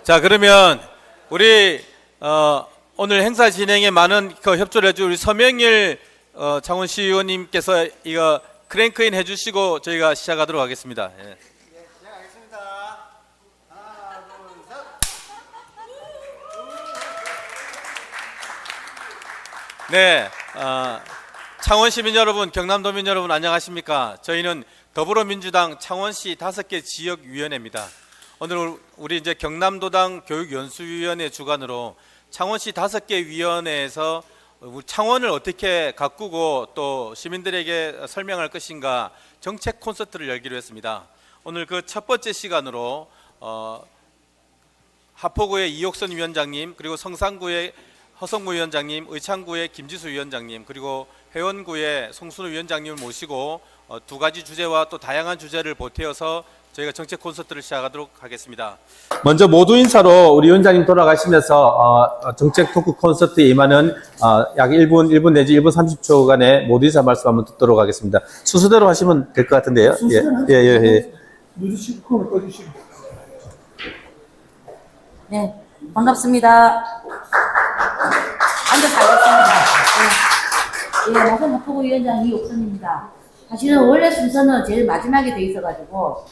자, 그러면 우리 오늘 행사 진행에 많은 협조를 해준 우리 서명일 창원시 의원님께서 이거 크랭크인 해주시고 저희가 시작하도록 하겠습니다. 예. 시작하겠습니다. 하나, 둘, 셋. 네, 창원 시민 여러분, 경남도민 여러분 안녕하십니까? 저희는 더불어민주당 창원시 5개 지역위원회입니다. 오늘 우리 이제 경남도당 교육연수위원회 주관으로 창원시 5개 위원회에서 창원을 어떻게 가꾸고 또 시민들에게 설명할 것인가 정책 콘서트를 열기로 했습니다. 오늘 그 첫 번째 시간으로 하포구의 이옥선 위원장님, 그리고 성산구의 허성무 위원장님, 의창구의 김지수 위원장님, 그리고 회원구의 송순우 위원장님을 모시고 두 가지 주제와 또 다양한 주제를 보태어서 저희가 정책 콘서트를 시작하도록 하겠습니다. 먼저 모두 인사로 우리 위원장님 돌아가시면서 정책 토크 콘서트에 임하는 약 1분 내지 1분 30초간의 모두 인사 말씀 한번 듣도록 하겠습니다. 순서대로 하시면 될 것 같은데요. 예. 누르시고 콩을 꺼주시고. 네, 반갑습니다. 앉아서 알겠습니다. 예, 나선 하포구 위원장 이옥선입니다. 사실은 원래 순서는 제일 마지막에 돼 있어가지고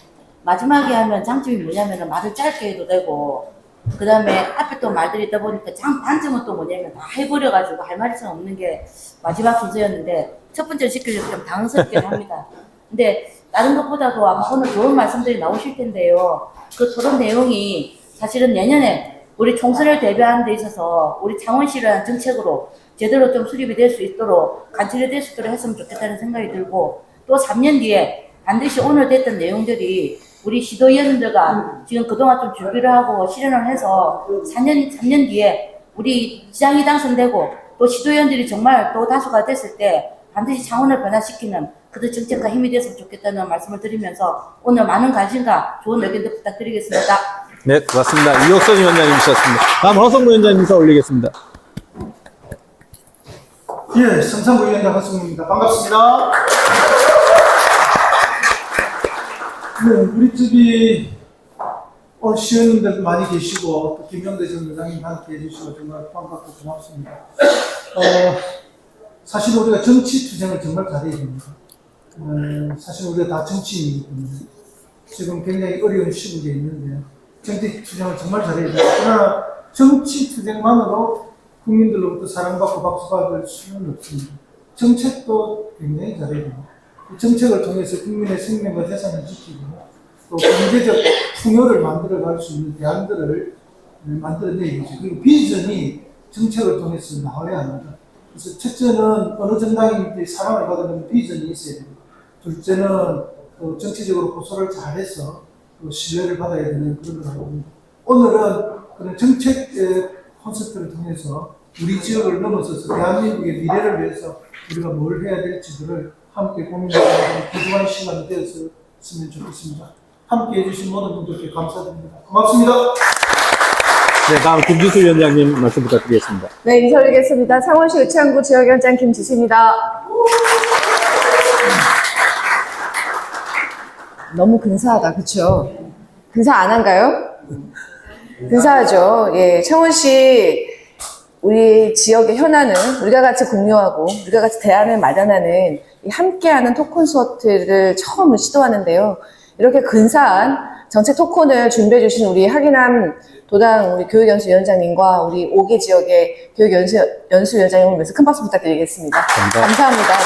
마지막에 하면 장점이 뭐냐면 말을 짧게 해도 되고 그 다음에 앞에 또 말들이 있다 보니까 단점은 또 뭐냐면 다 해버려가지고 할 말이 좀 없는 게 마지막 순서였는데 첫 번째로 시키려고 좀 당황스럽긴 합니다. 근데 다른 것보다도 아마 오늘 좋은 말씀들이 나오실 텐데요. 그 토론 내용이 사실은 내년에 우리 총선을 대비하는 데 있어서 우리 창원시라는 정책으로 제대로 좀 수립이 될 수 있도록 관철이 될 수 있도록 했으면 좋겠다는 생각이 들고 또 3년 뒤에 반드시 오늘 됐던 내용들이 우리 시도위원들과 지금 그동안 좀 준비를 하고 실현을 해서 3년 뒤에 우리 시장이 당선되고 또 시도위원들이 정말 또 다수가 됐을 때 반드시 창원을 변화시키는 그들 정책과 힘이 됐으면 좋겠다는 말씀을 드리면서 오늘 많은 관심과 좋은 의견도 부탁드리겠습니다. 네, 고맙습니다. 이옥선 위원장님이셨습니다. 다음 허성무 위원장님 인사 올리겠습니다. 예, 성산구 위원장 허승우입니다. 반갑습니다. 네, 우리 집이 오늘 시의원님들 많이 계시고 또 김영대 전 의장님 함께 해주시고 정말 반갑고 고맙습니다. 사실 우리가 정치 투쟁을 정말 잘해야 됩니다. 사실 우리가 다 정치인이기 때문에 지금 굉장히 어려운 시국에 있는데요. 정치 투쟁을 정말 잘해야 됩니다. 그러나 정치 투쟁만으로 국민들로부터 사랑받고 박수받을 수는 없습니다. 정책도 굉장히 잘해야 됩니다. 정책을 통해서 국민의 생명과 재산을 지키고 또 경제적 풍요를 만들어갈 수 있는 대안들을 만들어내야죠. 그리고 비전이 정책을 통해서 나와야 합니다. 그래서 첫째는 어느 정당인지 사랑을 받는 비전이 있어야 됩니다. 둘째는 또 정치적으로 고소를 잘해서 또 신뢰를 받아야 되는 그런 걸 하고 있습니다. 오늘은 그런 정책 콘서트를 통해서 우리 지역을 넘어서서 대한민국의 미래를 위해서 우리가 뭘 해야 될지들을 함께 고민하는 소중한 시간이 되었으면 좋겠습니다. 함께 해주신 모든 분들께 감사드립니다. 고맙습니다. 네, 다음 김지수 위원장님 말씀 부탁드리겠습니다. 네, 인사 올리겠습니다. 창원시 의창구 지역위원장 김지수입니다. 너무 근사하다, 그쵸? 근사 안 한가요? 근사하죠. 예, 창원시 우리 지역의 현안을 우리가 같이 공유하고 우리가 같이 대안을 마련하는 이 함께하는 토크콘서트를 처음 시도하는데요. 이렇게 근사한 정책 토크를 준비해 주신 우리 하기남 도당 우리 교육연수위원장님과 우리 5개 지역의 교육연수위원장님을 위해서 큰 박수 부탁드리겠습니다. 감사합니다. 네.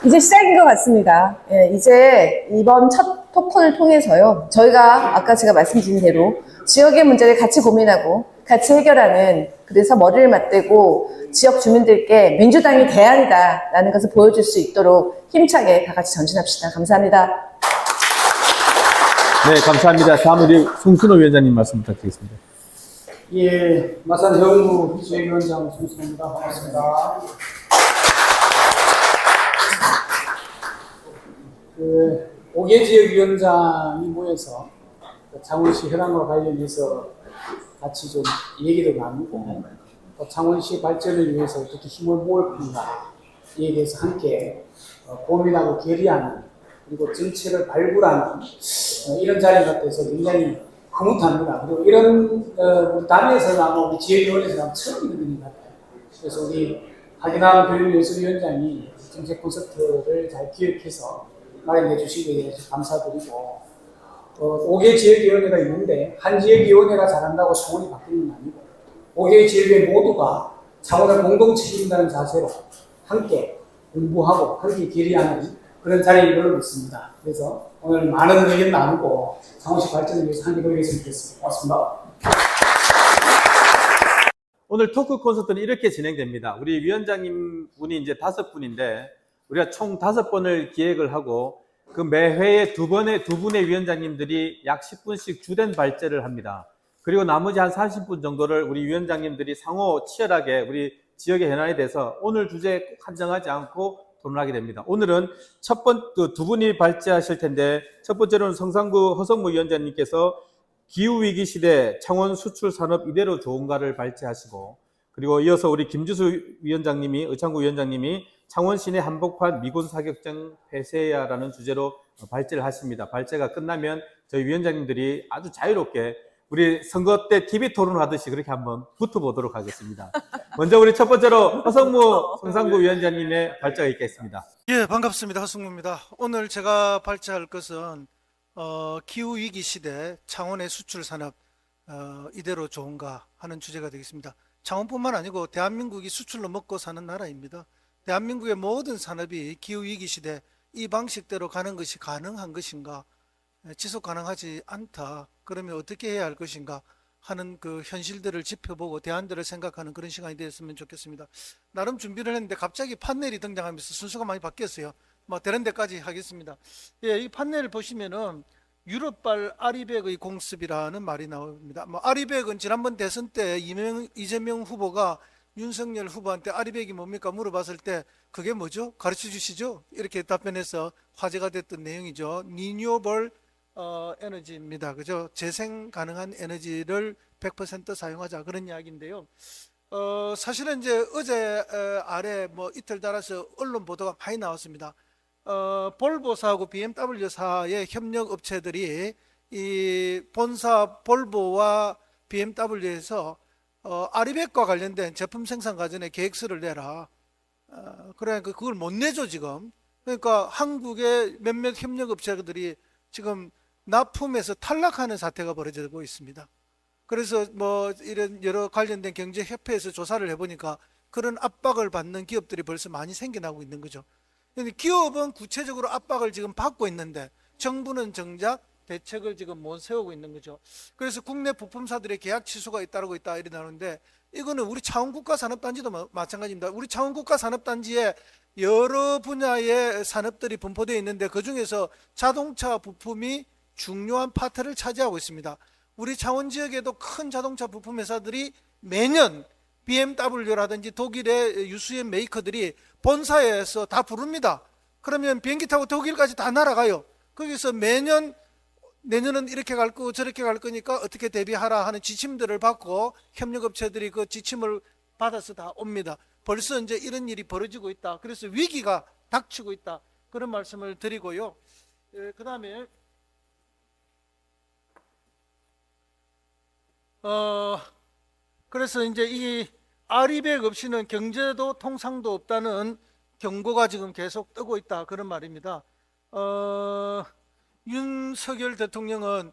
이제 시작인 것 같습니다. 예, 이제 이번 첫 토크를 통해서요. 저희가 아까 제가 말씀드린 대로 지역의 문제를 같이 고민하고 같이 해결하는, 그래서 머리를 맞대고 지역 주민들께 민주당이 대안이다라는 것을 보여줄 수 있도록 힘차게 다 같이 전진합시다. 감사합니다. 네, 감사합니다. 다음 우리 송순호 위원장님 말씀 부탁드리겠습니다. 예, 마산 회원구 지역위원장 송순호입니다. 반갑습니다. 그 5개 지역위원장이 모여서 창원시 현안과 관련해서 같이 좀 얘기도 나누고 또 창원시 발전을 위해서 어떻게 힘을 모을 건가에 대해서 함께 고민하고 결의하는 그리고 정책을 발굴하는 이런 자리 같아서 굉장히 아무것도 합니다. 그리고 이런 우리 당에서나 뭐 우리 지역위원회에서나 처음 있는 일인 것 같아요. 그래서 우리 박인환 교육예술위원장이 정책 콘서트를 잘 기획해서 마련해 주시기에 대해서 감사드리고 5개 지역위원회가 있는데 한 지역위원회가 잘한다고 창원이 바뀌는 건 아니고 5개 지역위원회 모두가 창원을 공동 책임다는 자세로 함께 공부하고 함께 결의하는 그런 자리인 걸로 믿습니다. 그래서 오늘 많은 의견 나누고 창원시 발전을 위해서 함께 노력했으면 좋겠습니다. 고맙습니다. 오늘 토크 콘서트는 이렇게 진행됩니다. 우리 위원장님 분이 이제 5분인데 우리가 총 5번을 기획을 하고 그 매회에 두 분의 위원장님들이 약 10분씩 주된 발제를 합니다. 그리고 나머지 한 30분 정도를 우리 위원장님들이 상호 치열하게 우리 지역의 현안에 대해서 오늘 주제에 꼭 한정하지 않고 토론하게 됩니다. 오늘은 두 분이 발제하실 텐데 첫 번째로는 성산구 허성무 위원장님께서 기후위기 시대 창원 수출 산업 이대로 좋은가를 발제하시고 그리고 이어서 우리 김지수 위원장님이 의창구 위원장님이 창원 시내 한복판 미군 사격장 폐쇄야라는 주제로 발제를 하십니다. 발제가 끝나면 저희 위원장님들이 아주 자유롭게 우리 선거 때 TV 토론하듯이 그렇게 한번 붙어보도록 하겠습니다. 먼저 우리 첫 번째로 허성무 성산구 위원장님의 발제가 있겠습니다. 예, 반갑습니다. 허승무입니다. 오늘 제가 발제할 것은 기후위기 시대 창원의 수출 산업 이대로 좋은가 하는 주제가 되겠습니다. 창원뿐만 아니고 대한민국이 수출로 먹고 사는 나라입니다. 대한민국의 모든 산업이 기후위기 시대 이 방식대로 가는 것이 가능한 것인가, 지속 가능하지 않다. 그러면 어떻게 해야 할 것인가 하는 그 현실들을 짚어보고 대안들을 생각하는 그런 시간이 되었으면 좋겠습니다. 나름 준비를 했는데 갑자기 판넬이 등장하면서 순서가 많이 바뀌었어요. 뭐 되는 데까지 하겠습니다. 예, 이 판넬을 보시면은 유럽발 아리백의 공습이라는 말이 나옵니다. 뭐 아리백은 지난번 대선 때 이재명 후보가 윤석열 후보한테 아리백이 뭡니까 물어봤을 때 그게 뭐죠? 가르쳐 주시죠? 이렇게 답변해서 화제가 됐던 내용이죠. 리뉴어블 에너지입니다. 그죠? 재생 가능한 에너지를 100% 사용하자 그런 이야기인데요. 사실은 이제 어제 아래 뭐 이틀 달아서 언론 보도가 많이 나왔습니다. 볼보사하고 BMW사의 협력 업체들이 이 본사 볼보와 BMW에서 아리백과 관련된 제품 생산 과정에 계획서를 내라. 그러니까 그걸 못 내죠 지금. 그러니까 한국의 몇몇 협력 업체들이 지금 납품에서 탈락하는 사태가 벌어지고 있습니다. 그래서 뭐 이런 여러 관련된 경제협회에서 조사를 해보니까 그런 압박을 받는 기업들이 벌써 많이 생겨나고 있는 거죠. 기업은 구체적으로 압박을 지금 받고 있는데 정부는 정작 대책을 지금 못 세우고 있는 거죠. 그래서 국내 부품사들의 계약 취소가 잇따르고 있다 이렇게 나오는데 이거는 우리 창원국가산업단지도 마찬가지입니다. 우리 창원국가산업단지에 여러 분야의 산업들이 분포되어 있는데 그중에서 자동차 부품이 중요한 파트를 차지하고 있습니다. 우리 창원 지역에도 큰 자동차 부품 회사들이 매년 BMW라든지 독일의 유수의 메이커들이 본사에서 다 부릅니다. 그러면 비행기 타고 독일까지 다 날아가요. 거기서 매년 내년은 이렇게 갈 거고 저렇게 갈 거니까 어떻게 대비하라 하는 지침들을 받고 협력업체들이 그 지침을 받아서 다 옵니다. 벌써 이제 이런 일이 벌어지고 있다. 그래서 위기가 닥치고 있다. 그런 말씀을 드리고요. 그 다음에 그래서 이제 이 아리백 없이는 경제도 통상도 없다는 경고가 지금 계속 뜨고 있다. 그런 말입니다. 윤석열 대통령은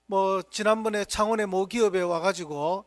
뭐 지난번에 창원의 모 기업에 와가지고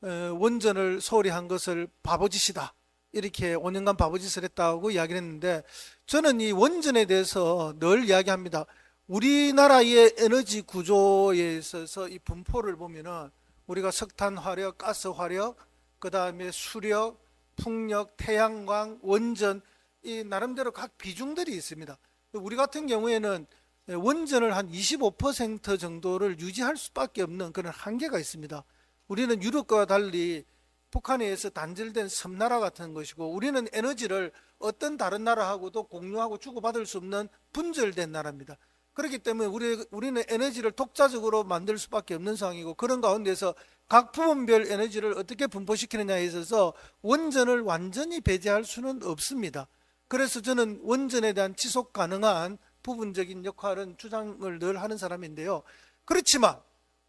원전을 소홀히 한 것을 바보짓이다. 이렇게 5년간 바보짓을 했다고 이야기를 했는데 저는 이 원전에 대해서 늘 이야기합니다. 우리나라의 에너지 구조에 있어서 이 분포를 보면은 우리가 석탄 화력, 가스 화력, 그 다음에 수력, 풍력, 태양광, 원전 이 나름대로 각 비중들이 있습니다. 우리 같은 경우에는 원전을 한 25% 정도를 유지할 수밖에 없는 그런 한계가 있습니다. 우리는 유럽과 달리 북한에 의해서 단절된 섬나라 같은 것이고 우리는 에너지를 어떤 다른 나라하고도 공유하고 주고받을 수 없는 분절된 나라입니다. 그렇기 때문에 우리는 에너지를 독자적으로 만들 수밖에 없는 상황이고 그런 가운데서 각 부분별 에너지를 어떻게 분포시키느냐에 있어서 원전을 완전히 배제할 수는 없습니다. 그래서 저는 원전에 대한 지속 가능한 부분적인 역할은 주장을 늘 하는 사람인데요. 그렇지만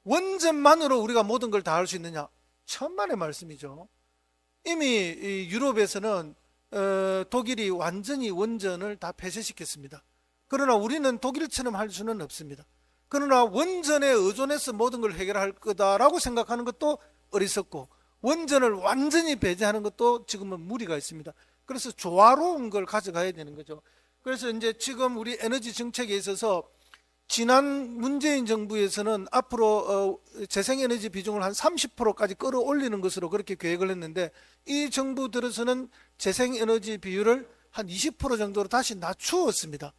원전만으로 우리가 모든 걸 다 할 수 있느냐? 천만의 말씀이죠. 이미 이 유럽에서는 독일이 완전히 원전을 다 폐쇄시켰습니다. 그러나 우리는 독일처럼 할 수는 없습니다. 그러나 원전에 의존해서 모든 걸 해결할 거다라고 생각하는 것도 어리석고, 원전을 완전히 배제하는 것도 지금은 무리가 있습니다. 그래서 조화로운 걸 가져가야 되는 거죠. 그래서 이제 지금 우리 에너지 정책에 있어서 지난 문재인 정부에서는 앞으로 재생에너지 비중을 한 30%까지 끌어올리는 것으로 그렇게 계획을 했는데, 이 정부 들어서는 재생에너지 비율을 한 20% 정도로 다시 낮추었습니다.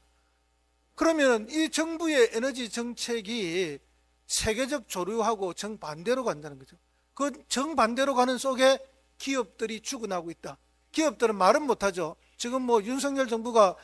그러면 이 정부의 에너지 정책이 세계적 조류하고 정반대로 간다는 거죠. 그 정반대로 가는 속에 기업들이 죽어나고 있다. 기업들은 말은 못하죠. 지금 뭐 윤석열 정부가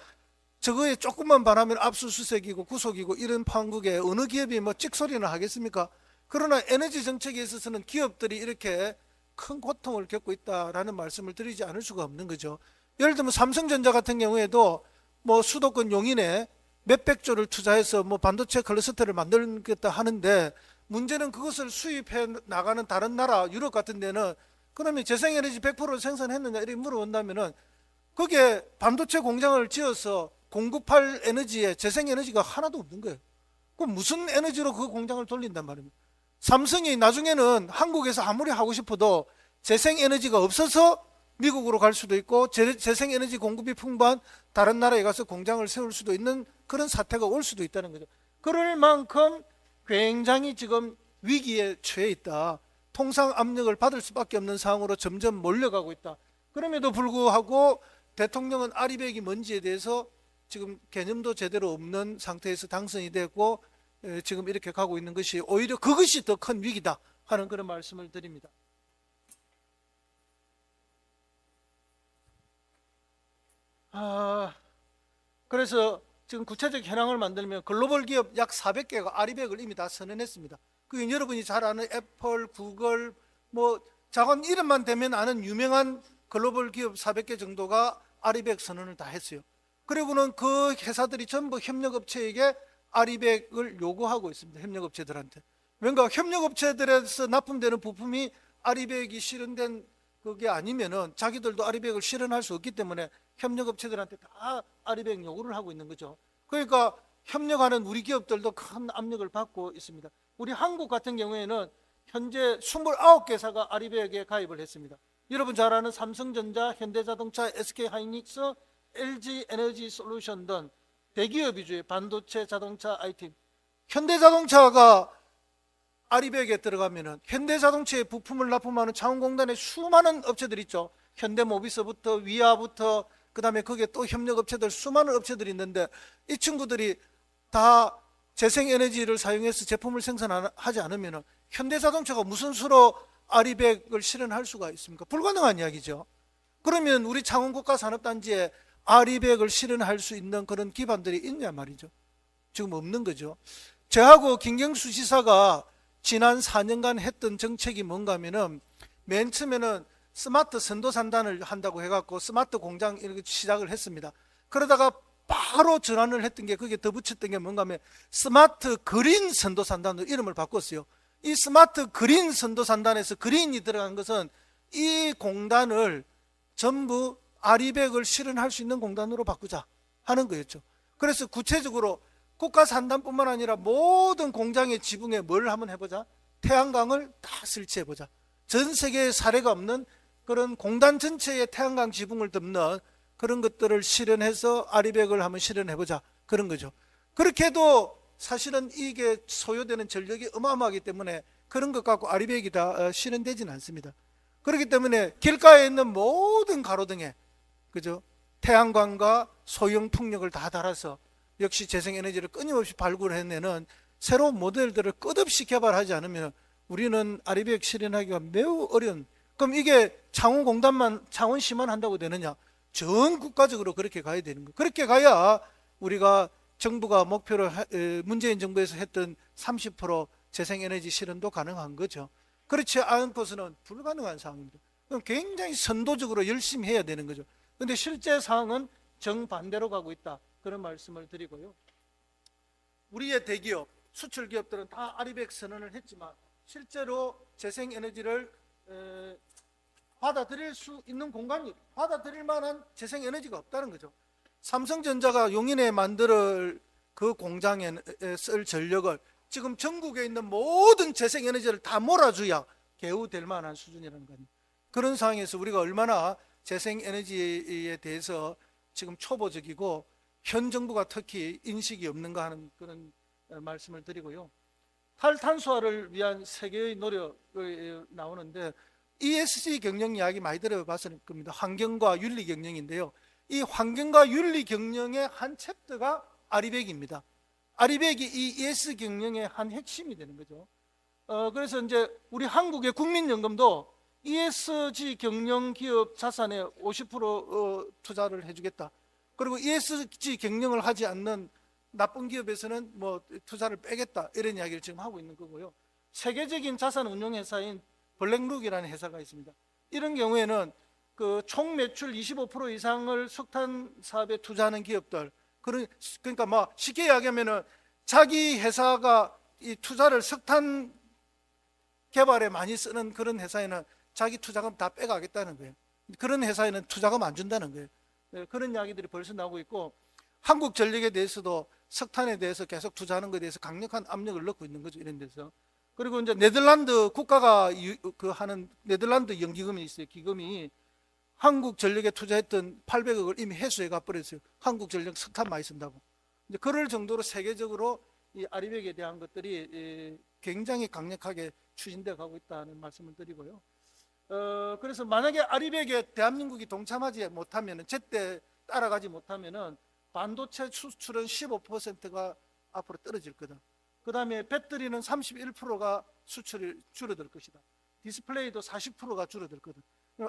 저거에 조금만 반하면 압수수색이고 구속이고 이런 판국에 어느 기업이 뭐 찍소리나 하겠습니까? 그러나 에너지 정책에 있어서는 기업들이 이렇게 큰 고통을 겪고 있다라는 말씀을 드리지 않을 수가 없는 거죠. 예를 들면 삼성전자 같은 경우에도 뭐 수도권 용인에 몇백조를 투자해서 뭐 반도체 클러스터를 만들겠다 하는데, 문제는 그것을 수입해 나가는 다른 나라 유럽 같은 데는 그러면 재생에너지 100%를 생산했느냐 이렇게 물어본다면은 거기에 반도체 공장을 지어서 공급할 에너지에 재생에너지가 하나도 없는 거예요. 그럼 무슨 에너지로 그 공장을 돌린단 말입니다. 삼성이 나중에는 한국에서 아무리 하고 싶어도 재생에너지가 없어서 미국으로 갈 수도 있고 재생에너지 공급이 풍부한 다른 나라에 가서 공장을 세울 수도 있는 그런 사태가 올 수도 있다는 거죠. 그럴 만큼 굉장히 지금 위기에 처해 있다. 통상 압력을 받을 수밖에 없는 상황으로 점점 몰려가고 있다. 그럼에도 불구하고 대통령은 아리백이 뭔지에 대해서 지금 개념도 제대로 없는 상태에서 당선이 되고 지금 이렇게 가고 있는 것이 오히려 그것이 더 큰 위기다 하는 그런 말씀을 드립니다. 그래서 지금 구체적 현황을 만들면 글로벌 기업 약 400개가 아리백을 이미 다 선언했습니다. 그 여러분이 잘 아는 애플, 구글, 뭐 작은 이름만 대면 아는 유명한 글로벌 기업 400개 정도가 아리백 선언을 다 했어요. 그리고는 그 회사들이 전부 협력업체에게 아리백을 요구하고 있습니다. 협력업체들한테. 뭔가 협력업체들에서 납품되는 부품이 아리백이 실현된 그게 아니면은 자기들도 아리백을 실현할 수 없기 때문에 협력업체들한테 다 아리백 요구를 하고 있는 거죠. 그러니까 협력하는 우리 기업들도 큰 압력을 받고 있습니다. 우리 한국 같은 경우에는 현재 29개사가 아리백에 가입을 했습니다. 여러분 잘 아는 삼성전자, 현대자동차, SK하이닉스, LG에너지솔루션 등 대기업이죠. 반도체, 자동차, IT. 현대자동차가 아리백에 들어가면은 현대자동차의 부품을 납품하는 창원공단의 수많은 업체들 있죠. 현대모비스부터 위아부터 그다음에 거기에 또 협력업체들 수많은 업체들이 있는데, 이 친구들이 다 재생에너지를 사용해서 제품을 생산하지 않으면 현대자동차가 무슨 수로 아리백을 실현할 수가 있습니까? 불가능한 이야기죠. 그러면 우리 창원국가산업단지에 아리백을 실현할 수 있는 그런 기반들이 있냐 말이죠. 지금 없는 거죠. 저하고 김경수 지사가 지난 4년간 했던 정책이 뭔가 하면은 맨 처음에는 스마트 선도산단을 한다고 해갖고 스마트 공장 이렇게 시작을 했습니다. 그러다가 바로 전환을 했던 게, 그게 더 붙였던 게 뭔가 하면 스마트 그린 선도산단으로 이름을 바꿨어요. 이 스마트 그린 선도산단에서 그린이 들어간 것은 이 공단을 전부 아리백을 실현할 수 있는 공단으로 바꾸자 하는 거였죠. 그래서 구체적으로 국가산단뿐만 아니라 모든 공장의 지붕에 뭘 한번 해보자. 태양광을 다 설치해보자. 전 세계에 사례가 없는 그런 공단 전체에 태양광 지붕을 덮는 그런 것들을 실현해서 아리백을 한번 실현해보자. 그런 거죠. 그렇게 해도 사실은 이게 소요되는 전력이 어마어마하기 때문에 그런 것 갖고 아리백이 다 실현되지는 않습니다. 그렇기 때문에 길가에 있는 모든 가로등에, 그죠? 태양광과 소형 풍력을 다 달아서 역시 재생에너지를 끊임없이 발굴해내는 새로운 모델들을 끝없이 개발하지 않으면 우리는 아리백 실현하기가 매우 어려운. 그럼 이게 창원공단만, 창원시만 한다고 되느냐? 전 국가적으로 그렇게 가야 되는 거예요. 그렇게 가야 우리가 정부가 목표로 문재인 정부에서 했던 30% 재생에너지 실현도 가능한 거죠. 그렇지 않고서는 불가능한 상황입니다. 그럼 굉장히 선도적으로 열심히 해야 되는 거죠. 그런데 실제 상황은 정반대로 가고 있다. 그런 말씀을 드리고요. 우리의 대기업, 수출 기업들은 다 아리백 선언을 했지만 실제로 재생에너지를 받아들일 수 있는 공간이, 받아들일 만한 재생에너지가 없다는 거죠. 삼성전자가 용인에 만들 그 공장에 쓸 전력을 지금 전국에 있는 모든 재생에너지를 다 몰아줘야 개우 될 만한 수준이라는 거예요. 그런 상황에서 우리가 얼마나 재생에너지에 대해서 지금 초보적이고 현 정부가 특히 인식이 없는가 하는 그런 말씀을 드리고요. 탈탄소화를 위한 세계의 노력이 나오는데 ESG 경영 이야기 많이 들어봤을 겁니다. 환경과 윤리 경영인데요. 이 환경과 윤리 경영의 한 챕터가 아리백입니다. 아리백이 이 ESG 경영의 한 핵심이 되는 거죠. 그래서 이제 우리 한국의 국민연금도 ESG 경영 기업 자산의 50% 투자를 해주겠다. 그리고 ESG 경영을 하지 않는 나쁜 기업에서는 뭐 투자를 빼겠다, 이런 이야기를 지금 하고 있는 거고요. 세계적인 자산 운용 회사인 블랙룩이라는 회사가 있습니다. 이런 경우에는 그 총 매출 25% 이상을 석탄 사업에 투자하는 기업들, 그러니까 뭐 쉽게 이야기하면은 자기 회사가 이 투자를 석탄 개발에 많이 쓰는 그런 회사에는 자기 투자금 다 빼가겠다는 거예요. 그런 회사에는 투자금 안 준다는 거예요. 그런 이야기들이 벌써 나오고 있고, 한국전력에 대해서도 석탄에 대해서 계속 투자하는 것에 대해서 강력한 압력을 넣고 있는 거죠, 이런 데서. 그리고 이제 네덜란드 국가가 하는 네덜란드 연기금이 있어요. 기금이 한국전력에 투자했던 800억을 이미 회수해 가버렸어요. 한국전력 석탄 많이 쓴다고. 이제 그럴 정도로 세계적으로 이 아리백에 대한 것들이 굉장히 강력하게 추진돼 가고 있다는 말씀을 드리고요. 그래서 만약에 아리백에 대한민국이 동참하지 못하면은, 제때 따라가지 못하면은 반도체 수출은 15%가 앞으로 떨어질 거다. 그 다음에 배터리는 31%가 수출이 줄어들 것이다. 디스플레이도 40%가 줄어들 거다.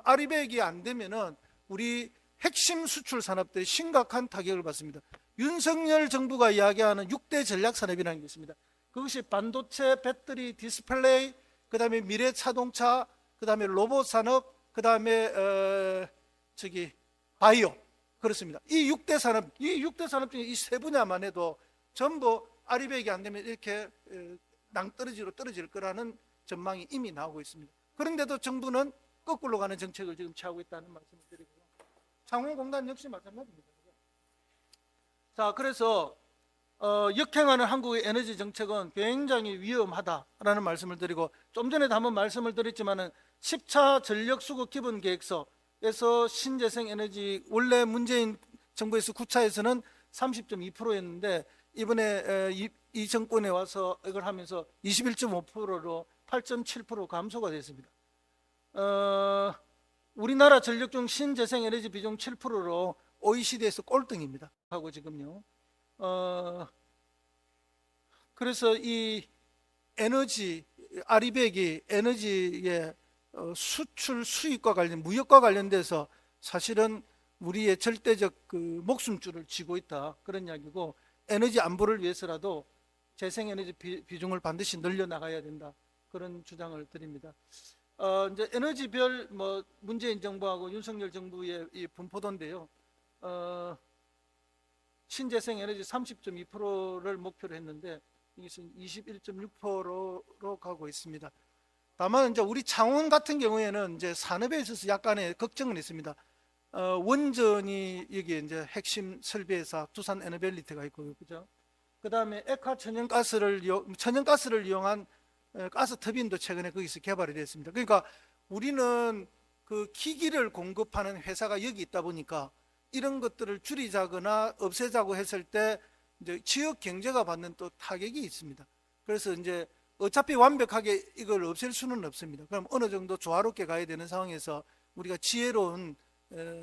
아리백이 안 되면은 우리 핵심 수출 산업들이 심각한 타격을 받습니다. 윤석열 정부가 이야기하는 6대 전략 산업이라는 게 있습니다. 그것이 반도체, 배터리, 디스플레이, 그 다음에 미래 자동차, 그 다음에 로봇 산업, 그 다음에 바이오, 그렇습니다. 이 6대 산업 중에 이 세 분야만 해도 전부 아리백이 안 되면 이렇게 낭떠러지로 떨어질 거라는 전망이 이미 나오고 있습니다. 그런데도 정부는 거꾸로 가는 정책을 지금 취하고 있다는 말씀을 드리고요. 창원공단 역시 마찬가지입니다. 자, 그래서 역행하는 한국의 에너지 정책은 굉장히 위험하다라는 말씀을 드리고, 좀 전에도 한번 말씀을 드렸지만은 10차 전력수급 기본계획서에서 신재생 에너지, 원래 문재인 정부에서 9차에서는 30.2%였는데 이번에 이 정권에 와서 이걸 하면서 21.5%로 8.7% 감소가 됐습니다. 우리나라 전력 중 신재생 에너지 비중 7%로 OECD에서 꼴등입니다. 하고 지금요. 그래서 이 에너지, 아리백이 에너지의 수출 수입과 관련, 무역과 관련돼서 사실은 우리의 절대적 그 목숨줄을 쥐고 있다, 그런 이야기고, 에너지 안보를 위해서라도 재생에너지 비중을 반드시 늘려나가야 된다, 그런 주장을 드립니다. 이제 에너지별 뭐 문재인 정부하고 윤석열 정부의 이 분포도인데요. 신재생 에너지 30.2%를 목표로 했는데 이것은 21.6%로 가고 있습니다. 다만 이제 우리 창원 같은 경우에는 이제 산업에 있어서 약간의 걱정은 있습니다. 원전이 여기 이제 핵심 설비회사 두산 에너벨리티가 있고요, 그죠? 그 다음에 액화 천연가스를 이용한 가스 터빈도 최근에 거기서 개발이 됐습니다. 그러니까 우리는 그 기기를 공급하는 회사가 여기 있다 보니까 이런 것들을 줄이자거나 없애자고 했을 때 이제 지역 경제가 받는 또 타격이 있습니다. 그래서 이제 어차피 완벽하게 이걸 없앨 수는 없습니다. 그럼 어느 정도 조화롭게 가야 되는 상황에서 우리가 지혜로운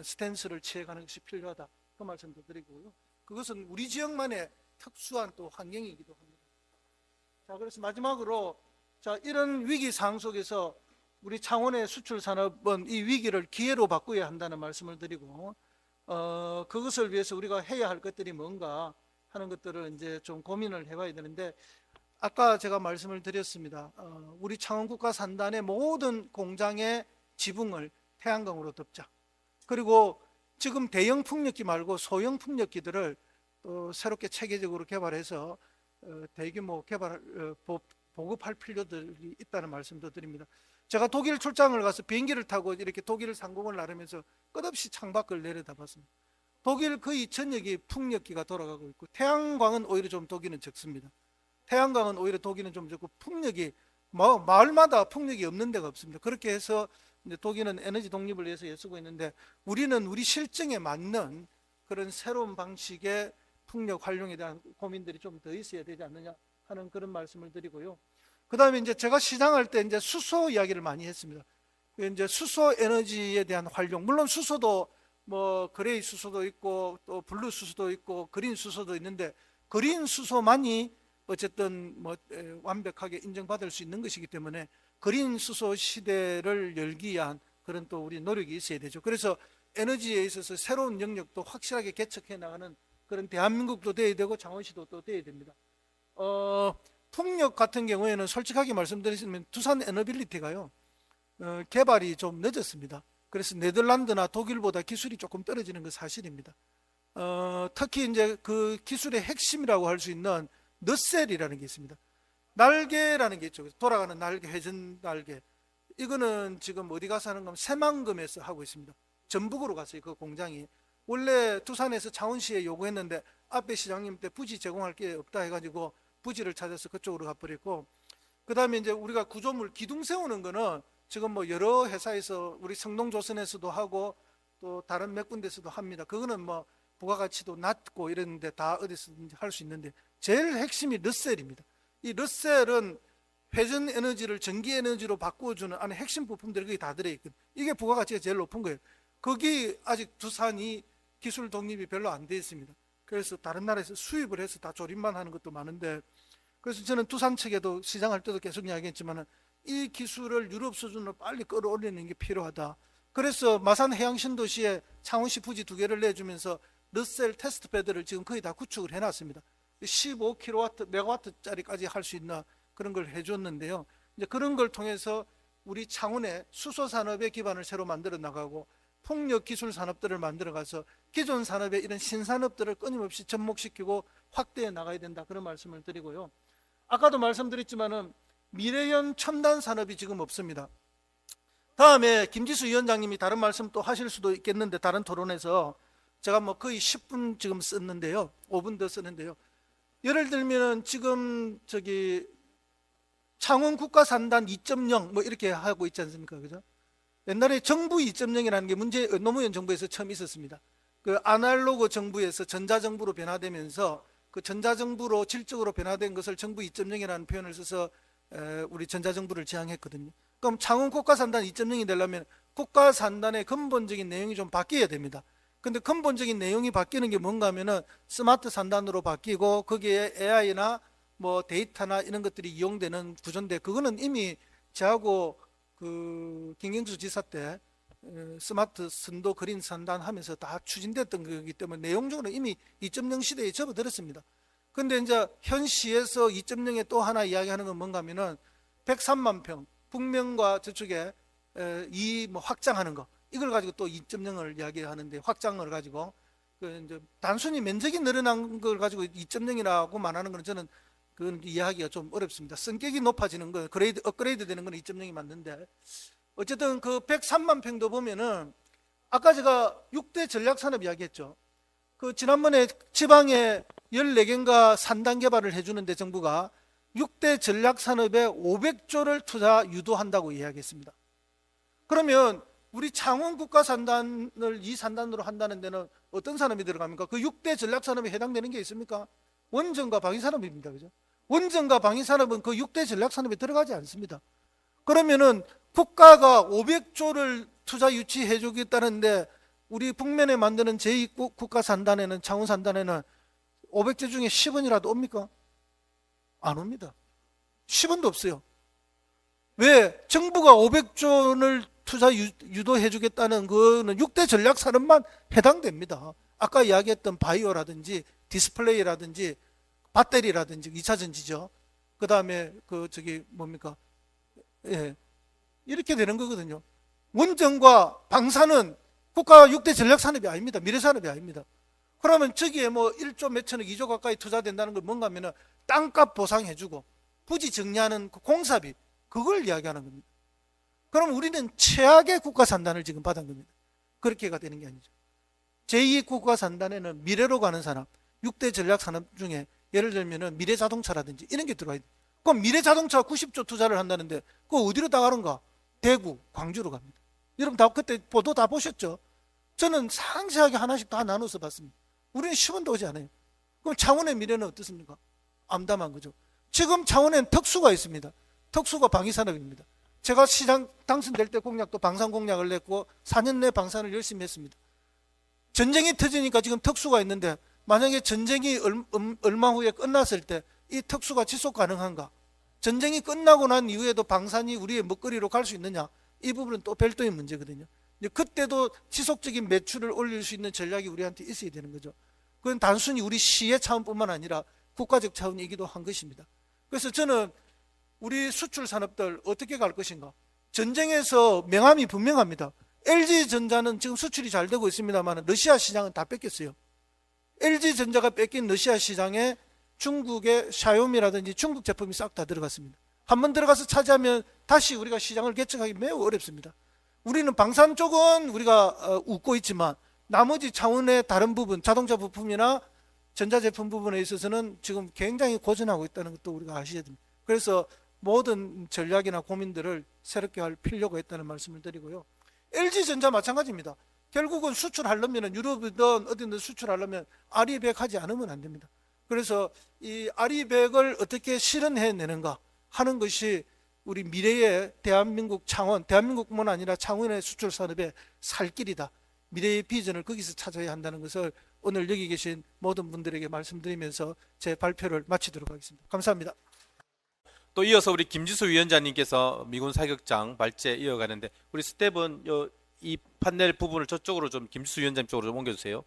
스탠스를 취해가는 것이 필요하다, 그 말씀도 드리고요. 그것은 우리 지역만의 특수한 또 환경이기도 합니다. 자, 그래서 마지막으로 이런 위기 상황 속에서 우리 창원의 수출 산업은 이 위기를 기회로 바꾸어야 한다는 말씀을 드리고, 그것을 위해서 우리가 해야 할 것들이 뭔가 하는 것들을 이제 좀 고민을 해봐야 되는데, 아까 제가 말씀을 드렸습니다. 우리 창원국가 산단의 모든 공장의 지붕을 태양광으로 덮자. 그리고 지금 대형 풍력기 말고 소형 풍력기들을 또 새롭게 체계적으로 개발해서 대규모 개발 보급할 필요들이 있다는 말씀도 드립니다. 제가 독일 출장을 가서 비행기를 타고 이렇게 독일 상공을 나르면서 끝없이 창밖을 내려다봤습니다. 독일 거의 전역이 풍력기가 돌아가고 있고 태양광은 오히려 좀 독일은 적습니다. 태양광은 오히려 독일은 좀 적고 풍력이 마을마다 풍력이 없는 데가 없습니다. 그렇게 해서 이제 독일은 에너지 독립을 위해서 애쓰고 있는데 우리는 우리 실정에 맞는 그런 새로운 방식의 풍력 활용에 대한 고민들이 좀 더 있어야 되지 않느냐 하는 그런 말씀을 드리고요. 그 다음에 이제 제가 시장할 때 이제 수소 이야기를 많이 했습니다. 이제 수소 에너지에 대한 활용, 물론 수소도 뭐 그레이 수소도 있고 또 블루 수소도 있고 그린 수소도 있는데 그린 수소만이 어쨌든 뭐 완벽하게 인정받을 수 있는 것이기 때문에 그린 수소 시대를 열기 위한 그런 또 우리 노력이 있어야 되죠. 그래서 에너지에 있어서 새로운 영역도 확실하게 개척해 나가는 그런 대한민국도 돼야 되고 창원시도 또 돼야 됩니다. 풍력 같은 경우에는 솔직하게 말씀드리면 두산 에너빌리티가요 개발이 좀 늦었습니다. 그래서 네덜란드나 독일보다 기술이 조금 떨어지는 건 사실입니다. 특히 이제 그 기술의 핵심이라고 할 수 있는 너셀이라는 게 있습니다. 날개라는 게 있죠. 돌아가는 날개, 회전 날개. 이거는 지금 어디 가서 하는 건 새만금에서 하고 있습니다. 전북으로 갔어요. 그 공장이. 원래 두산에서 창원시에 요구했는데 앞에 시장님 때 부지 제공할 게 없다 해가지고 부지를 찾아서 그쪽으로 가버렸고, 그 다음에 이제 우리가 구조물 기둥 세우는 거는 지금 뭐 여러 회사에서 우리 성동조선에서도 하고 또 다른 몇 군데서도 합니다. 그거는 뭐 부가가치도 낮고 이런데 다 어디서든지 할 수 있는데 제일 핵심이 르셀입니다. 이 르셀은 회전 에너지를 전기 에너지로 바꿔주는 안에 핵심 부품들이 거기 다 들어있거든요. 이게 부가가치가 제일 높은 거예요. 거기 아직 두산이 기술 독립이 별로 안 돼 있습니다. 그래서 다른 나라에서 수입을 해서 다 조립만 하는 것도 많은데, 그래서 저는 두산 측에도 시장할 때도 계속 이야기했지만 이 기술을 유럽 수준으로 빨리 끌어올리는 게 필요하다. 그래서 마산 해양신도시에 창원시 부지 2개를 내주면서 르셀 테스트 배드를 지금 거의 다 구축을 해놨습니다. 15kW, 메가와트짜리까지 할 수 있는 그런 걸 해줬는데요. 이제 그런 걸 통해서 우리 창원의 수소 산업의 기반을 새로 만들어 나가고 풍력 기술 산업들을 만들어 가서 기존 산업의 이런 신산업들을 끊임없이 접목시키고 확대해 나가야 된다. 그런 말씀을 드리고요. 아까도 말씀드렸지만은 미래형 첨단 산업이 지금 없습니다. 다음에 김지수 위원장님이 다른 말씀 또 하실 수도 있겠는데 다른 토론에서 제가 뭐 거의 10분 지금 썼는데요. 5분 더 쓰는데요. 예를 들면 지금 저기 창원 국가산단 2.0 뭐 이렇게 하고 있지 않습니까? 그죠? 옛날에 정부 2.0이라는 게 노무현 정부에서 처음 있었습니다. 그 아날로그 정부에서 전자정부로 변화되면서 그 전자정부로 질적으로 변화된 것을 정부 2.0이라는 표현을 써서 우리 전자정부를 지향했거든요. 그럼 창원 국가산단 2.0이 되려면 국가산단의 근본적인 내용이 좀 바뀌어야 됩니다. 근데 근본적인 내용이 바뀌는 게 뭔가 하면은 스마트 산단으로 바뀌고 거기에 AI나 뭐 데이터나 이런 것들이 이용되는 구조인데, 그거는 이미 저하고 그 김경수 지사 때 스마트 선도 그린 산단 하면서 다 추진됐던 거기 때문에 내용적으로 이미 2.0 시대에 접어들었습니다. 근데 이제 현 시에서 2.0에 또 하나 이야기하는 건 뭔가 하면은 103만 평 북면과 저쪽에 이 뭐 확장하는 거, 이걸 가지고 또 2.0을 이야기하는데, 확장을 가지고 그 이제 단순히 면적이 늘어난 걸 가지고 2.0이라고 말하는 건 저는 그건 이해하기가 좀 어렵습니다. 성격이 높아지는 거, 업그레이드 되는 건 2.0이 맞는데, 어쨌든 그 103만 평도 보면은 아까 제가 6대 전략산업 이야기했죠. 그 지난번에 지방에 14개인가 산단 개발을 해주는데 정부가 6대 전략산업에 500조를 투자 유도한다고 이야기했습니다. 그러면 우리 창원 국가산단을 이 산단으로 한다는 데는 어떤 산업이 들어갑니까? 그 6대 전략산업에 해당되는 게 있습니까? 원전과 방위산업입니다. 그죠? 원전과 방위산업은 그 6대 전략산업에 들어가지 않습니다. 그러면은 국가가 500조를 투자 유치해 주겠다는데 우리 북면에 만드는 제2국가산단에는, 창원산단에는 500조 중에 10원이라도 옵니까? 안 옵니다. 10원도 없어요. 왜? 정부가 500조를 투자 유도해 주겠다는 거는 6대 전략산업만 해당됩니다. 아까 이야기했던 바이오라든지 디스플레이라든지 배터리라든지 2차 전지죠. 그 다음에 그 저기 뭡니까? 예. 이렇게 되는 거거든요. 원전과 방사는 국가 6대 전략산업이 아닙니다. 미래산업이 아닙니다. 그러면 저기에 뭐 1조 몇천억, 2조 가까이 투자된다는 건 뭔가 하면은 땅값 보상해주고 부지 정리하는 그 공사비, 그걸 이야기하는 겁니다. 그럼 우리는 최악의 국가산단을 지금 받은 겁니다. 그렇게가 되는 게 아니죠. 제2 국가산단에는 미래로 가는 산업, 6대 전략산업 중에 예를 들면 미래자동차라든지 이런 게 들어와야 돼요. 그럼 미래자동차 90조 투자를 한다는데 그거 어디로 다 가는가? 대구, 광주로 갑니다. 여러분 다 그때 보도 다 보셨죠? 저는 상세하게 하나씩 다 나눠서 봤습니다. 우리는 10원도 오지 않아요. 그럼 창원의 미래는 어떻습니까? 암담한 거죠. 지금 창원에는 특수가 있습니다. 특수가 방위산업입니다. 제가 시장 당선될 때 공약도 방산 공약을 냈고 4년 내 방산을 열심히 했습니다. 전쟁이 터지니까 지금 특수가 있는데 만약에 전쟁이 얼마 후에 끝났을 때 이 특수가 지속 가능한가? 전쟁이 끝나고 난 이후에도 방산이 우리의 먹거리로 갈 수 있느냐? 이 부분은 또 별도의 문제거든요. 그때도 지속적인 매출을 올릴 수 있는 전략이 우리한테 있어야 되는 거죠. 그건 단순히 우리 시의 차원뿐만 아니라 국가적 차원이기도 한 것입니다. 그래서 저는 우리 수출 산업들 어떻게 갈 것인가? 전쟁에서 명암이 분명합니다. LG전자는 지금 수출이 잘 되고 있습니다만 러시아 시장은 다 뺏겼어요. LG전자가 뺏긴 러시아 시장에 중국의 샤오미라든지 중국 제품이 싹 다 들어갔습니다. 한번 들어가서 차지하면 다시 우리가 시장을 개척하기 매우 어렵습니다. 우리는 방산 쪽은 우리가 웃고 있지만 나머지 차원의 다른 부분, 자동차 부품이나 전자제품 부분에 있어서는 지금 굉장히 고전하고 있다는 것도 우리가 아셔야 됩니다. 그래서 모든 전략이나 고민들을 새롭게 할 필요가 있다는 말씀을 드리고요. LG전자 마찬가지입니다. 결국은 수출하려면 유럽이든 어디든 수출하려면 아리백 하지 않으면 안 됩니다. 그래서 이 아리백을 어떻게 실현해내는가 하는 것이 우리 미래의 대한민국 창원, 대한민국뿐만 아니라 창원의 수출 산업의 살 길이다. 미래의 비전을 거기서 찾아야 한다는 것을 오늘 여기 계신 모든 분들에게 말씀드리면서 제 발표를 마치도록 하겠습니다. 감사합니다. 또 이어서 우리 김지수 위원장님께서 미군 사격장 발제 이어가는데 우리 스텝은 이 판넬 부분을 저쪽으로 좀 김지수 위원장 쪽으로 좀 옮겨주세요.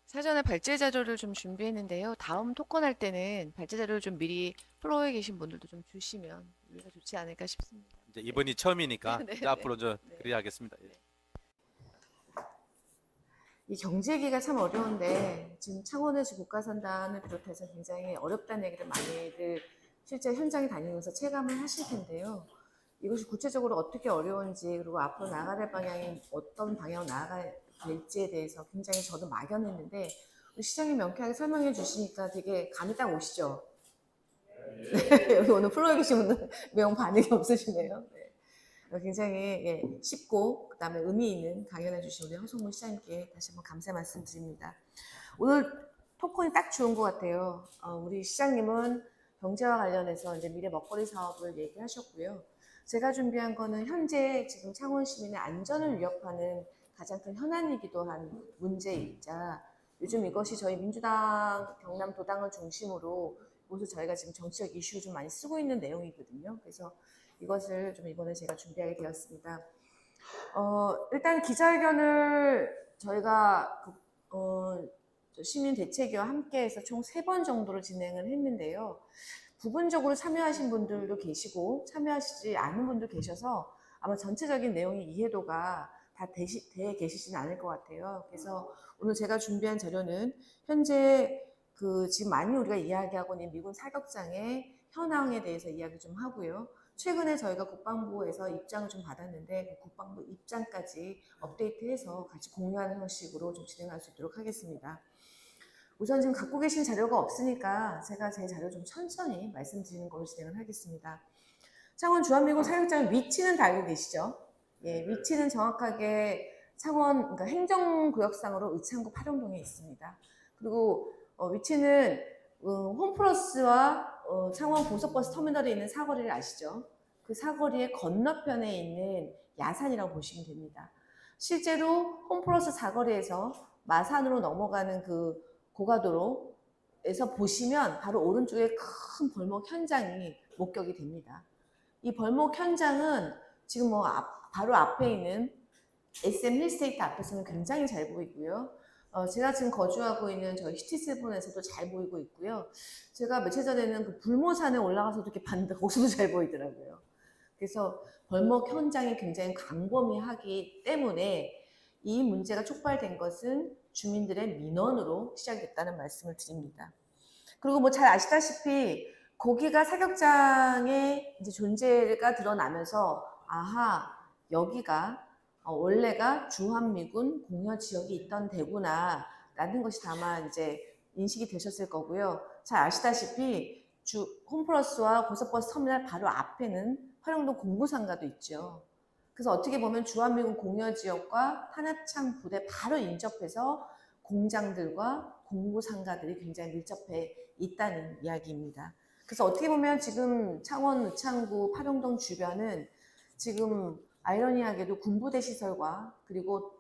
사전에 발제 자료를 좀 준비했는데요. 다음 토큰 할 때는 발제 자료를 좀 미리 플로어에 계신 분들도 좀 주시면 우리가 좋지 않을까 싶습니다. 이제 이번이 처음이니까 네, 이제 앞으로 저 네. 그래야 하겠습니다. 이 경제기가 참 어려운데 지금 창원에서 국가산단을 비롯해서 굉장히 어렵다는 얘기를 많이들 실제 현장에 다니면서 체감을 하실 텐데요. 이것이 구체적으로 어떻게 어려운지 그리고 앞으로 나아가야 될 방향이 어떤 방향으로 나아가야 될지에 대해서 굉장히 저도 막연했는데 우리 시장님 명쾌하게 설명해 주시니까 되게 감이 딱 오시죠? 네, 여기 오늘 플로어에 계신 분들 명 반응이 없으시네요. 네. 굉장히 쉽고 그다음에 의미 있는 강연해 주신 우리 허성무 시장님께 다시 한번 감사 말씀드립니다. 오늘 토큰이 딱 좋은 것 같아요. 우리 시장님은 경제와 관련해서 이제 미래 먹거리 사업을 얘기하셨고요. 제가 준비한 거는 현재 지금 창원 시민의 안전을 위협하는 가장 큰 현안이기도 한 문제이자 요즘 이것이 저희 민주당 경남도당을 중심으로 이것을 저희가 지금 정치적 이슈로 좀 많이 쓰고 있는 내용이거든요. 그래서 이것을 좀 이번에 제가 준비하게 되었습니다. 일단 기자회견을 저희가 시민대책위와 함께해서 총 3번 정도를 진행을 했는데요. 부분적으로 참여하신 분들도 계시고 참여하시지 않은 분도 계셔서 아마 전체적인 내용의 이해도가 다 돼 계시지는 않을 것 같아요. 그래서 오늘 제가 준비한 자료는 현재 지금 많이 우리가 이야기하고 있는 미군 사격장의 현황에 대해서 이야기 좀 하고요. 최근에 저희가 국방부에서 입장을 좀 받았는데 그 국방부 입장까지 업데이트해서 같이 공유하는 형식으로 좀 진행할 수 있도록 하겠습니다. 우선 지금 갖고 계신 자료가 없으니까 제가 제 자료 좀 천천히 말씀드리는 걸로 진행을 하겠습니다. 창원 주한미군 사격장 위치는 다 알고 계시죠? 예, 위치는 정확하게 창원 그러니까 행정구역상으로 의창구 파령동에 있습니다. 그리고 위치는 홈플러스와 창원 고속버스 터미널에 있는 사거리를 아시죠? 그 사거리의 건너편에 있는 야산이라고 보시면 됩니다. 실제로 홈플러스 사거리에서 마산으로 넘어가는 그 고가도로에서 보시면 바로 오른쪽에 큰 벌목 현장이 목격이 됩니다. 이 벌목 현장은 지금 바로 앞에 있는 SM 힐스테이트 앞에서는 굉장히 잘 보이고요. 제가 지금 거주하고 있는 저희 시티7에서도 잘 보이고 있고요. 제가 며칠 전에는 그 불모산에 올라가서도 이렇게 봤는데 거기서도 잘 보이더라고요. 그래서 벌목 현장이 굉장히 광범위하기 때문에 이 문제가 촉발된 것은 주민들의 민원으로 시작됐다는 말씀을 드립니다. 그리고 뭐 잘 아시다시피 거기가 사격장의 이제 존재가 드러나면서 아하, 여기가 원래가 주한미군 공여 지역이 있던 데구나 라는 것이 다만 이제 인식이 되셨을 거고요. 잘 아시다시피 홈플러스와 고속버스 터미널 바로 앞에는 화령동 공구상가도 있죠. 그래서 어떻게 보면 주한미군 공여 지역과 탄약창 부대 바로 인접해서 공장들과 공구상가들이 굉장히 밀접해 있다는 이야기입니다. 그래서 어떻게 보면 지금 창원 의창구 파령동 주변은 지금 아이러니하게도 군부대 시설과 그리고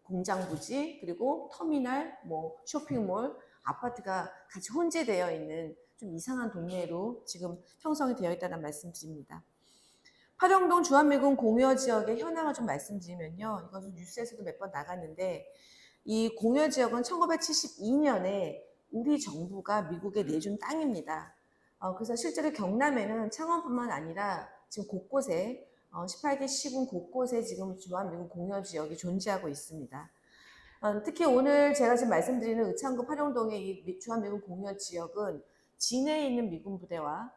공장 부지 그리고 터미널, 뭐 쇼핑몰, 아파트가 같이 혼재되어 있는 좀 이상한 동네로 지금 형성이 되어 있다는 말씀드립니다. 파령동 주한미군 공여 지역의 현황을 좀 말씀드리면요. 이것은 뉴스에서도 몇 번 나갔는데 이 공여 지역은 1972년에 우리 정부가 미국에 내준 땅입니다. 그래서 실제로 경남에는 창원뿐만 아니라 지금 곳곳에 18개 시군 곳곳에 지금 주한미군 공여 지역이 존재하고 있습니다. 특히 오늘 제가 지금 말씀드리는 의창구 파령동의 이 주한미군 공여 지역은 진해에 있는 미군 부대와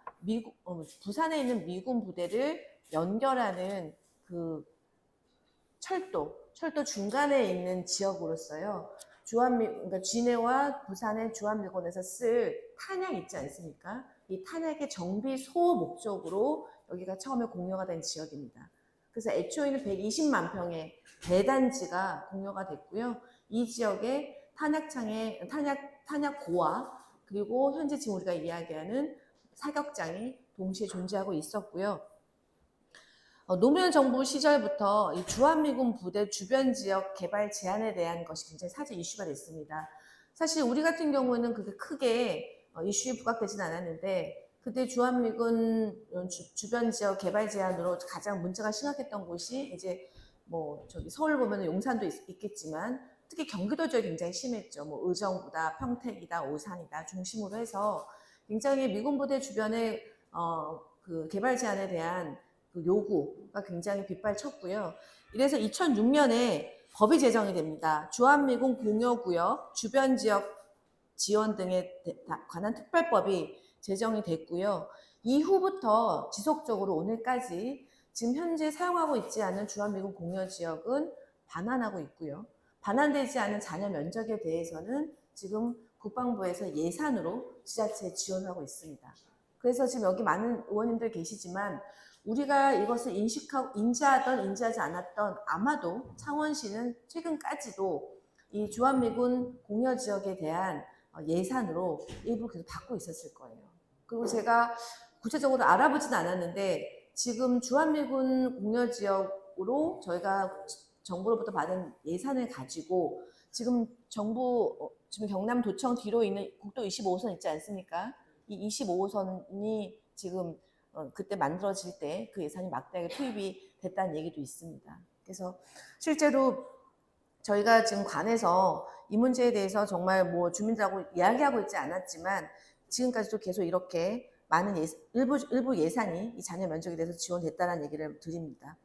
부산에 있는 미군 부대를 연결하는 그 철도 중간에 있는 지역으로서요. 그러니까 진해와 부산의 주한미군에서 쓸 탄약 있지 않습니까? 이 탄약의 정비소 목적으로 여기가 처음에 공여가 된 지역입니다. 그래서 애초에는 120만 평의 대단지가 공여가 됐고요. 이 지역에 탄약고와 그리고 현재 지금 우리가 이야기하는 사격장이 동시에 존재하고 있었고요. 노무현 정부 시절부터 이 주한미군 부대 주변 지역 개발 제한에 대한 것이 굉장히 사실 이슈가 됐습니다. 사실 우리 같은 경우에는 그게 크게 이슈에 부각되진 않았는데 그때 주한미군 주변 지역 개발 제한으로 가장 문제가 심각했던 곳이 이제 뭐 저기 서울 보면 용산도 있겠지만 특히 경기도 지역이 굉장히 심했죠. 뭐 의정부다, 평택이다, 오산이다 중심으로 해서 굉장히 미군 부대 주변의 그 개발 제한에 대한 그 요구가 굉장히 빗발쳤고요. 이래서 2006년에 법이 제정이 됩니다. 주한미군 공여구역 주변 지역 지원 등에 관한 특별법이 제정이 됐고요. 이후부터 지속적으로 오늘까지 지금 현재 사용하고 있지 않은 주한미군 공여 지역은 반환하고 있고요. 반환되지 않은 잔여 면적에 대해서는 지금 국방부에서 예산으로 지자체에 지원하고 있습니다. 그래서 지금 여기 많은 의원님들 계시지만 우리가 이것을 인지하던 인지하지 않았던 아마도 창원시는 최근까지도 이 주한미군 공여 지역에 대한 예산으로 일부 계속 받고 있었을 거예요. 그리고 제가 구체적으로 알아보진 않았는데 지금 주한미군 공여 지역으로 저희가 정부로부터 받은 예산을 가지고 지금 지금 경남도청 뒤로 있는 국도 25호선 있지 않습니까? 이 25호선이 지금 그때 만들어질 때 그 예산이 막대하게 투입이 됐다는 얘기도 있습니다. 그래서 실제로 저희가 지금 관에서 이 문제에 대해서 정말 뭐 주민들하고 이야기하고 있지 않았지만 지금까지도 계속 이렇게 많은 일부 예산이 이 잔여 면적에 대해서 지원됐다는 얘기를 드립니다.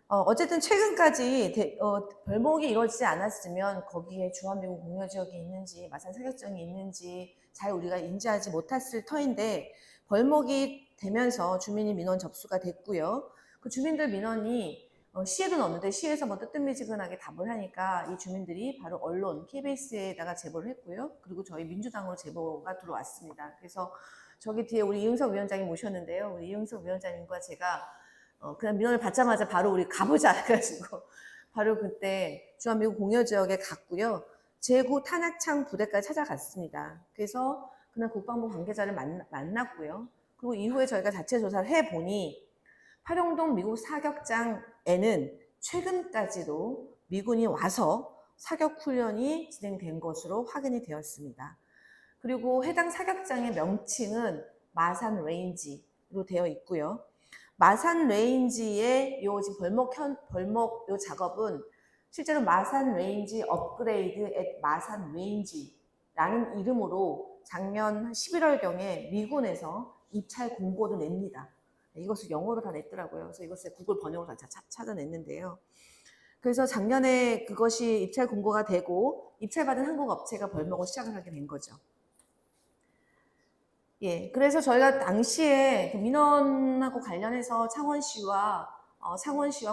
어쨌든 최근까지 벌목이 이루어지지 않았으면 거기에 주한미군 공여지역이 있는지 마산 사격장이 있는지 잘 우리가 인지하지 못했을 터인데 벌목이 되면서 주민이 민원 접수가 됐고요. 그 주민들 민원이 시에도 넣었는데 시에서 뭐 뜨뜻미지근하게 답을 하니까 이 주민들이 바로 언론 KBS에다가 제보를 했고요. 그리고 저희 민주당으로 제보가 들어왔습니다. 그래서 저기 뒤에 우리 이응석 위원장님 모셨는데요. 우리 이응석 위원장님과 제가 그냥 민원을 받자마자 바로 우리 가보자 해가지고 바로 그때 주한미군 공여지역에 갔고요. 제구 탄약창 부대까지 찾아갔습니다. 그래서 그날 국방부 관계자를 만났고요. 그리고 이후에 저희가 자체 조사를 해보니 파령동 미국 사격장에는 최근까지도 미군이 와서 사격 훈련이 진행된 것으로 확인이 되었습니다. 그리고 해당 사격장의 명칭은 마산 레인지로 되어 있고요. 마산 레인지의 지금 벌목 요 작업은 실제로 마산 레인지 업그레이드 앳 마산 레인지라는 이름으로 작년 11월경에 미군에서 입찰 공고도 냅니다. 이것을 영어로 다 냈더라고요. 그래서 이것을 구글 번역으로 다 찾아냈는데요. 그래서 작년에 그것이 입찰 공고가 되고 입찰받은 한국 업체가 벌목을 시작을 하게 된 거죠. 예, 그래서 저희가 당시에 그 민원하고 관련해서 창원시와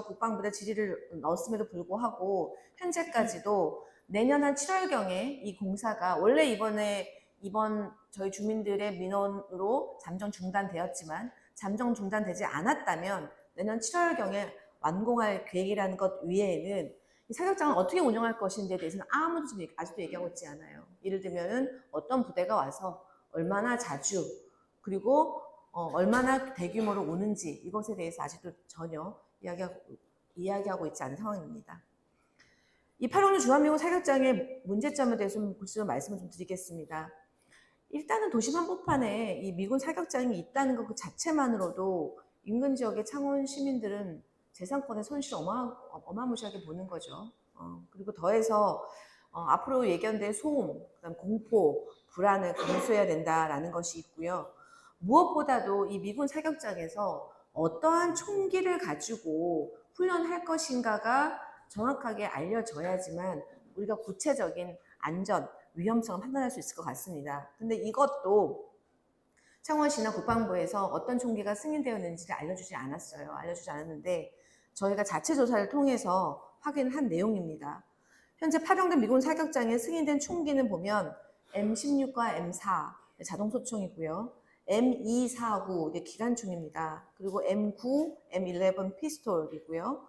국방부에 질의를 넣었음에도 불구하고 현재까지도 내년 한 7월경에 이 공사가 원래 이번 저희 주민들의 민원으로 잠정 중단되었지만 잠정 중단되지 않았다면 내년 7월경에 완공할 계획이라는 것 외에는 이 사격장을 어떻게 운영할 것인지에 대해서는 아무도 지금 아직도 얘기하고 있지 않아요. 예를 들면은 어떤 부대가 와서 얼마나 자주 그리고 얼마나 대규모로 오는지 이것에 대해서 아직도 전혀 이야기하고 있지 않은 상황입니다. 이 8호는 주한미군 사격장의 문제점에 대해서 좀 말씀을 좀 드리겠습니다. 일단은 도심 한복판에 이 미군 사격장이 있다는 것 그 자체만으로도 인근 지역의 창원 시민들은 재산권의 손실을 어마무시하게 보는 거죠. 그리고 더해서 앞으로 예견될 소음, 그다음 공포, 불안을 감수해야 된다라는 것이 있고요. 무엇보다도 이 미군 사격장에서 어떠한 총기를 가지고 훈련할 것인가가 정확하게 알려져야지만 우리가 구체적인 안전, 위험성을 판단할 수 있을 것 같습니다. 근데 이것도 창원시나 국방부에서 어떤 총기가 승인되었는지를 알려주지 않았어요. 알려주지 않았는데 저희가 자체 조사를 통해서 확인한 내용입니다. 현재 파병된 미군 사격장에 승인된 총기는 보면 M16과 M4 자동소총이고요. M249 이게 기관총입니다. 그리고 M9, M11 피스톨이고요.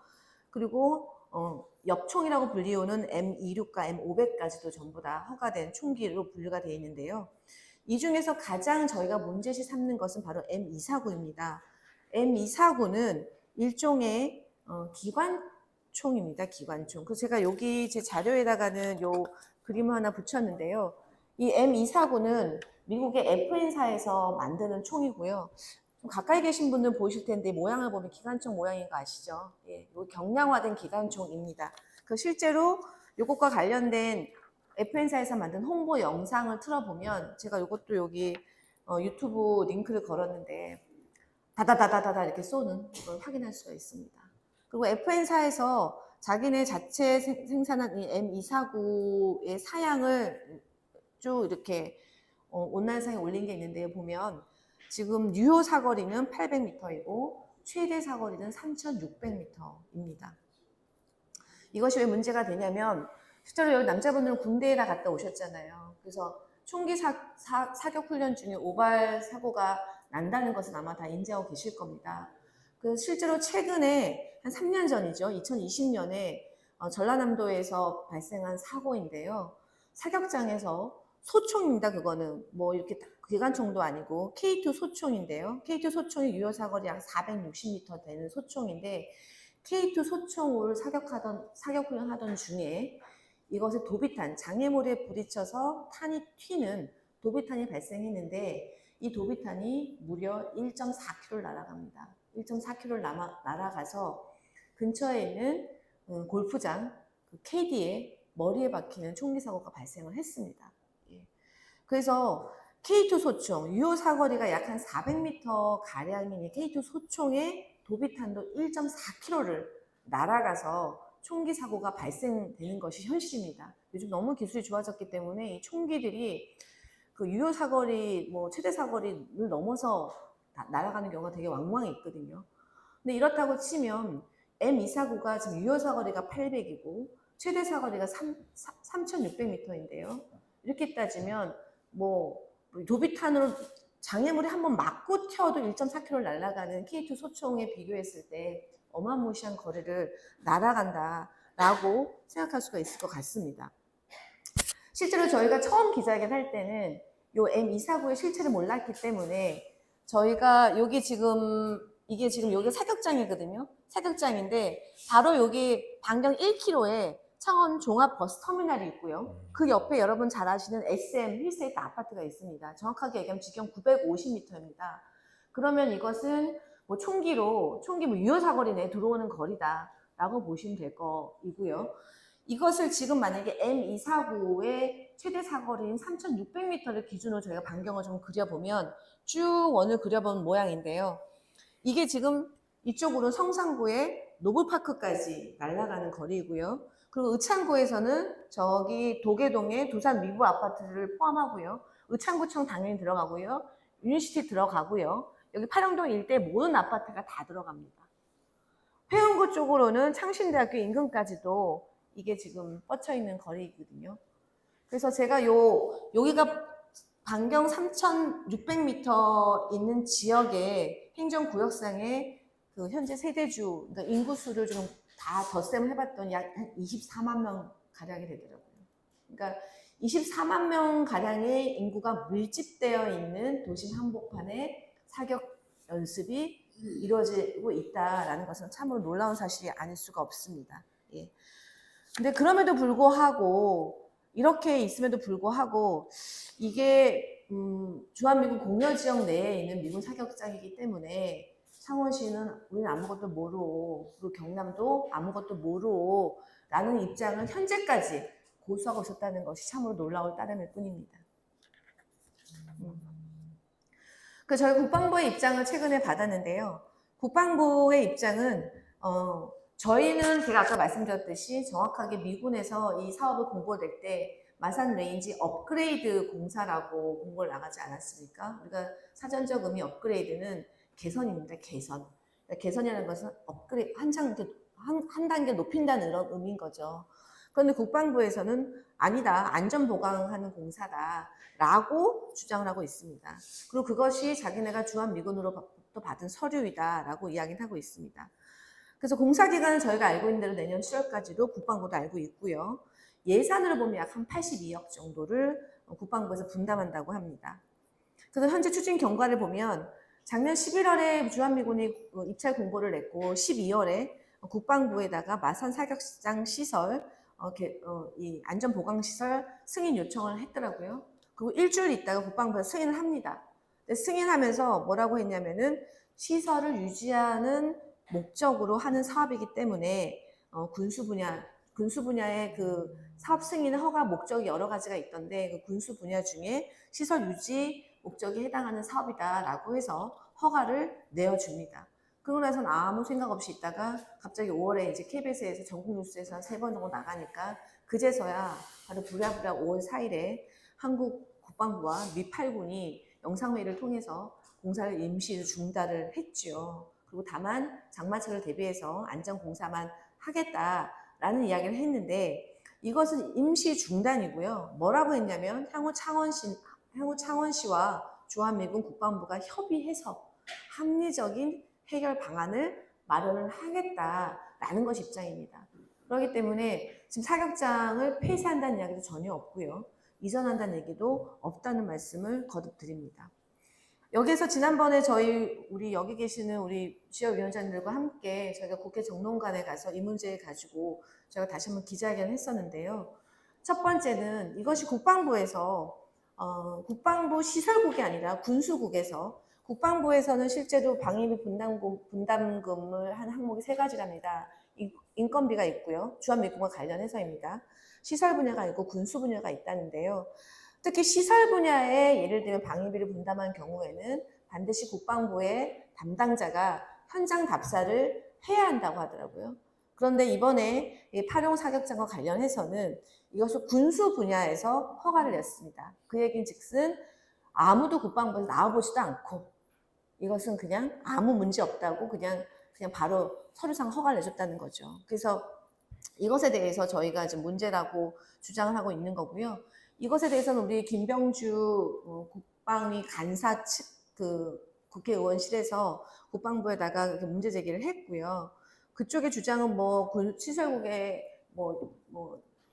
그리고 엽총이라고 불리우는 M26과 M500까지도 전부 다 허가된 총기로 분류가 되어 있는데요. 이 중에서 가장 저희가 문제시 삼는 것은 바로 M249입니다. M249는 일종의 기관총입니다. 기관총. 그래서 제가 여기 제 자료에다가는 요 그림을 하나 붙였는데요. 이 M249는 미국의 FN사에서 만드는 총이고요. 좀 가까이 계신 분들은 보이실 텐데 모양을 보면 기관총 모양인 거 아시죠? 예, 요 경량화된 기관총입니다. 그 실제로 요것과 관련된 FN사에서 만든 홍보 영상을 틀어보면 제가 요것도 여기 유튜브 링크를 걸었는데 다다다다다다 이렇게 쏘는 걸 확인할 수가 있습니다. 그리고 FN사에서 자기네 자체 생산한 이 M249의 사양을 쭉 이렇게 온라인상에 올린 게 있는데요. 보면 지금 유효 사거리는 800m이고 최대 사거리는 3600m입니다. 이것이 왜 문제가 되냐면 실제로 여기 남자분들은 군대에다 갔다 오셨잖아요. 그래서 총기 사격 훈련 중에 오발 사고가 난다는 것은 아마 다 인지하고 계실 겁니다. 그 실제로 최근에 한 3년 전이죠. 2020년에 전라남도에서 발생한 사고인데요. 사격장에서 소총입니다. 그거는 뭐 이렇게 기관총도 아니고 K2 소총인데요. K2 소총이 유효 사거리 약 460m 되는 소총인데 K2 소총을 사격 훈련하던 중에 이것에 도비탄, 장애물에 부딪혀서 탄이 튀는 도비탄이 발생했는데 이 도비탄이 무려 1.4km를 날아갑니다. 1.4km를 날아가서 근처에 있는 골프장 KD의 머리에 박히는 총기 사고가 발생을 했습니다. 예. 그래서 K2 소총, 유효 사거리가 약 한 400m 가량인 K2 소총의 도비탄도 1.4km를 날아가서 총기 사고가 발생되는 것이 현실입니다. 요즘 너무 기술이 좋아졌기 때문에 이 총기들이 그 유효 사거리, 뭐 최대 사거리를 넘어서 날아가는 경우가 되게 왕왕히 있거든요. 근데 이렇다고 치면 M249가 지금 유효 사거리가 800이고 최대 사거리가 3600m인데요. 이렇게 따지면 뭐 도비탄으로 장애물이 한번 맞고 튀어도 1.4km를 날아가는 K2 소총에 비교했을 때 어마무시한 거리를 날아간다라고 생각할 수가 있을 것 같습니다. 실제로 저희가 처음 기자회견 할 때는 요 M249의 실체를 몰랐기 때문에 저희가 여기 지금 이게 지금 여기 사격장이거든요. 사격장인데 바로 여기 반경 1km에 창원 종합 버스 터미널이 있고요. 그 옆에 여러분 잘 아시는 SM 힐스테이트 아파트가 있습니다. 정확하게 얘기하면 지경 950m입니다. 그러면 이것은 뭐 총기 뭐 유효 사거리 내에 들어오는 거리다라고 보시면 될 거이고요. 이것을 지금 만약에 M249의 최대 사거리인 3600m를 기준으로 저희가 반경을 좀 그려보면 쭉 원을 그려본 모양인데요. 이게 지금 이쪽으로 성산구의 노블파크까지 날아가는 거리이고요. 그리고 의창구에서는 저기 도계동의 두산 미부 아파트를 포함하고요. 의창구청 당연히 들어가고요. 유니시티 들어가고요. 여기 파령동 일대 모든 아파트가 다 들어갑니다. 회원구 쪽으로는 창신대학교 인근까지도 이게 지금 뻗쳐 있는 거리이거든요. 그래서 제가 여기가 반경 3,600m 있는 지역의 행정구역상의 그 현재 세대주, 그러니까 인구수를 좀 다 덧셈을 해봤더니 약 한 24만 명 가량이 되더라고요. 그러니까 24만 명 가량의 인구가 밀집되어 있는 도심 한복판에 사격 연습이 이루어지고 있다라는 것은 참으로 놀라운 사실이 아닐 수가 없습니다. 예. 근데 그럼에도 불구하고 이렇게 있음에도 불구하고 이게 주한미군 공여지역 내에 있는 미군 사격장이기 때문에 창원시는 우리는 아무것도 모르고 그리고 경남도 아무것도 모르고 라는 입장을 현재까지 고수하고 있었다는 것이 참으로 놀라울 따름일 뿐입니다. 그 저희 국방부의 입장을 최근에 받았는데요. 국방부의 입장은 저희는 제가 아까 말씀드렸듯이 정확하게 미군에서 이 사업을 공고될 때 마산 레인지 업그레이드 공사라고 공고를 나가지 않았습니까? 우리가 사전적 의미 업그레이드는 개선입니다. 개선. 개선이라는 것은 업그레이드 한 단계 높인다는 이런 의미인 거죠. 그런데 국방부에서는 아니다. 안전 보강하는 공사다라고 주장을 하고 있습니다. 그리고 그것이 자기네가 주한미군으로부터 받은 서류이다라고 이야기를 하고 있습니다. 그래서 공사 기간은 저희가 알고 있는 대로 내년 7월까지도 국방부도 알고 있고요. 예산으로 보면 약 한 82억 정도를 국방부에서 분담한다고 합니다. 그래서 현재 추진 경과를 보면 작년 11월에 주한미군이 입찰 공고를 냈고 12월에 국방부에다가 마산 사격장 시설 이 안전보강시설 승인 요청을 했더라고요. 그리고 일주일 있다가 국방부에서 승인을 합니다. 근데 승인하면서 뭐라고 했냐면은 시설을 유지하는 목적으로 하는 사업이기 때문에 군수 분야의 그 사업 승인 허가 목적이 여러 가지가 있던데 그 군수 분야 중에 시설 유지 목적에 해당하는 사업이다라고 해서 허가를 내어줍니다. 그러고 나서는 아무 생각 없이 있다가 갑자기 5월에 이제 KBS에서 전국 뉴스에서 한 3번 정도 나가니까 그제서야 바로 부랴부랴 5월 4일에 한국 국방부와 미 8군이 영상회의를 통해서 공사를 임시 중단을 했죠. 그리고 다만 장마철을 대비해서 안전공사만 하겠다라는 이야기를 했는데 이것은 임시 중단이고요. 뭐라고 했냐면 향후 창원시와 주한미군 국방부가 협의해서 합리적인 해결 방안을 마련을 하겠다라는 것이 입장입니다. 그렇기 때문에 지금 사격장을 폐쇄한다는 이야기도 전혀 없고요. 이전한다는 얘기도 없다는 말씀을 거듭 드립니다. 여기에서 지난번에 우리 여기 계시는 우리 지역위원장님들과 함께 저희가 국회 정론관에 가서 이 문제 가지고 저희가 다시 한번 기자회견을 했었는데요. 첫 번째는 이것이 국방부에서 국방부 시설국이 아니라 군수국에서 국방부에서는 실제로 방위비 분담금을 한 항목이 3가지랍니다. 인건비가 있고요. 주한미군과 관련해서입니다. 시설 분야가 있고 군수 분야가 있다는데요. 특히 시설 분야에 예를 들면 방위비를 분담한 경우에는 반드시 국방부의 담당자가 현장 답사를 해야 한다고 하더라고요. 그런데 이번에 파룡 사격장과 관련해서는 이것을 군수 분야에서 허가를 냈습니다. 그 얘기는 즉슨 아무도 국방부에서 나와보지도 않고 이것은 그냥 아무 문제 없다고 그냥 바로 서류상 허가를 내줬다는 거죠. 그래서 이것에 대해서 저희가 지금 문제라고 주장을 하고 있는 거고요. 이것에 대해서는 우리 김병주 국방위 간사 측 국회의원실에서 국방부에다가 문제 제기를 했고요. 그쪽의 주장은 시설국에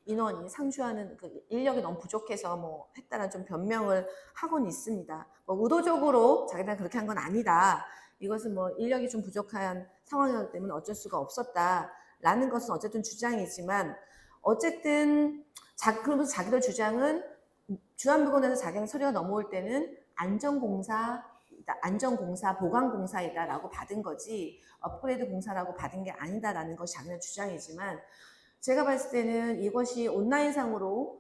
인원이 상주하는 그 인력이 너무 부족해서 했다는 좀 변명을 하고는 있습니다. 의도적으로 자기가 그렇게 한 건 아니다. 이것은 인력이 좀 부족한 상황이었기 때문에 어쩔 수가 없었다라는 것은 어쨌든 주장이지만 어쨌든 그러면서 자기들 주장은 주한미군에서 자기는 서류가 넘어올 때는 안전공사, 보강공사이다라고 받은 거지 업그레이드 공사라고 받은 게 아니다라는 것이 자기네 주장이지만 제가 봤을 때는 이것이 온라인상으로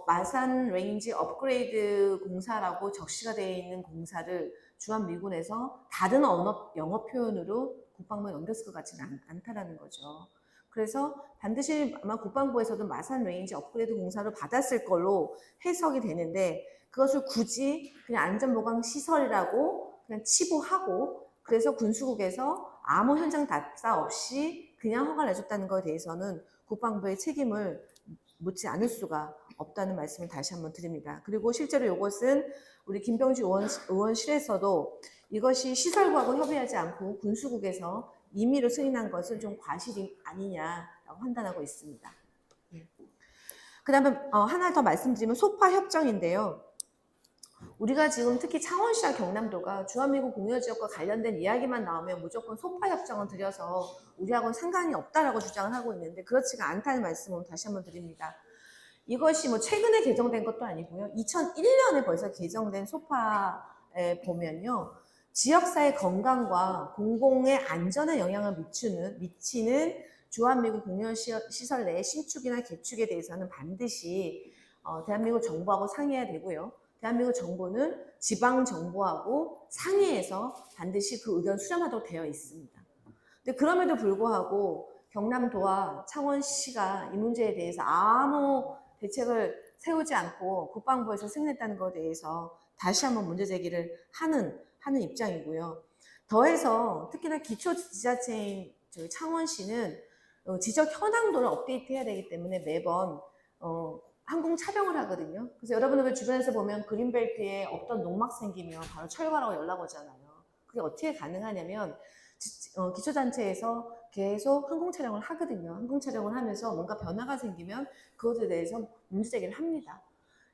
마산 레인지 업그레이드 공사라고 적시가 되어 있는 공사를 주한미군에서 다른 영어 표현으로 국방부에 넘겼을 것 같지는 않다라는 거죠. 그래서 반드시 아마 국방부에서도 마산 레인지 업그레이드 공사를 받았을 걸로 해석이 되는데 그것을 굳이 그냥 안전보강 시설이라고 그냥 치부하고 그래서 군수국에서 아무 현장 답사 없이 그냥 허가를 내줬다는 것에 대해서는 국방부의 책임을 묻지 않을 수가 없다는 말씀을 다시 한번 드립니다. 그리고 실제로 이것은 우리 김병주 의원실에서도 이것이 시설국하고 협의하지 않고 군수국에서 임의로 승인한 것은 좀 과실이 아니냐라고 판단하고 있습니다. 그 다음에 하나 더 말씀드리면 소파 협정인데요. 우리가 지금 특히 창원시와 경남도가 주한미군 공여지역과 관련된 이야기만 나오면 무조건 소파 협정을 들여서 우리하고는 상관이 없다라고 주장을 하고 있는데 그렇지가 않다는 말씀을 다시 한번 드립니다. 이것이 뭐 최근에 개정된 것도 아니고요. 2001년에 벌써 개정된 소파에 보면요. 지역사회 건강과 공공의 안전에 영향을 미치는 주한미군 공연시설 내의 신축이나 개축에 대해서는 반드시 대한민국 정부하고 상의해야 되고요. 대한민국 정부는 지방 정부하고 상의해서 반드시 그 의견 수렴하도록 되어 있습니다. 근데 그럼에도 불구하고 경남도와 창원시가 이 문제에 대해서 아무 대책을 세우지 않고 국방부에서 승인했다는 것에 대해서 다시 한번 문제 제기를 하는 입장이고요. 더해서 특히나 기초지자체인 저희 창원시는 지적 현황도를 업데이트해야 되기 때문에 매번 항공 촬영을 하거든요. 그래서 여러분들 주변에서 보면 그린벨트에 없던 농막 생기면 바로 철거라고 연락 오잖아요. 그게 어떻게 가능하냐면 기초단체에서 계속 항공 촬영을 하거든요. 항공 촬영을 하면서 뭔가 변화가 생기면 그것에 대해서 문제제기를 합니다.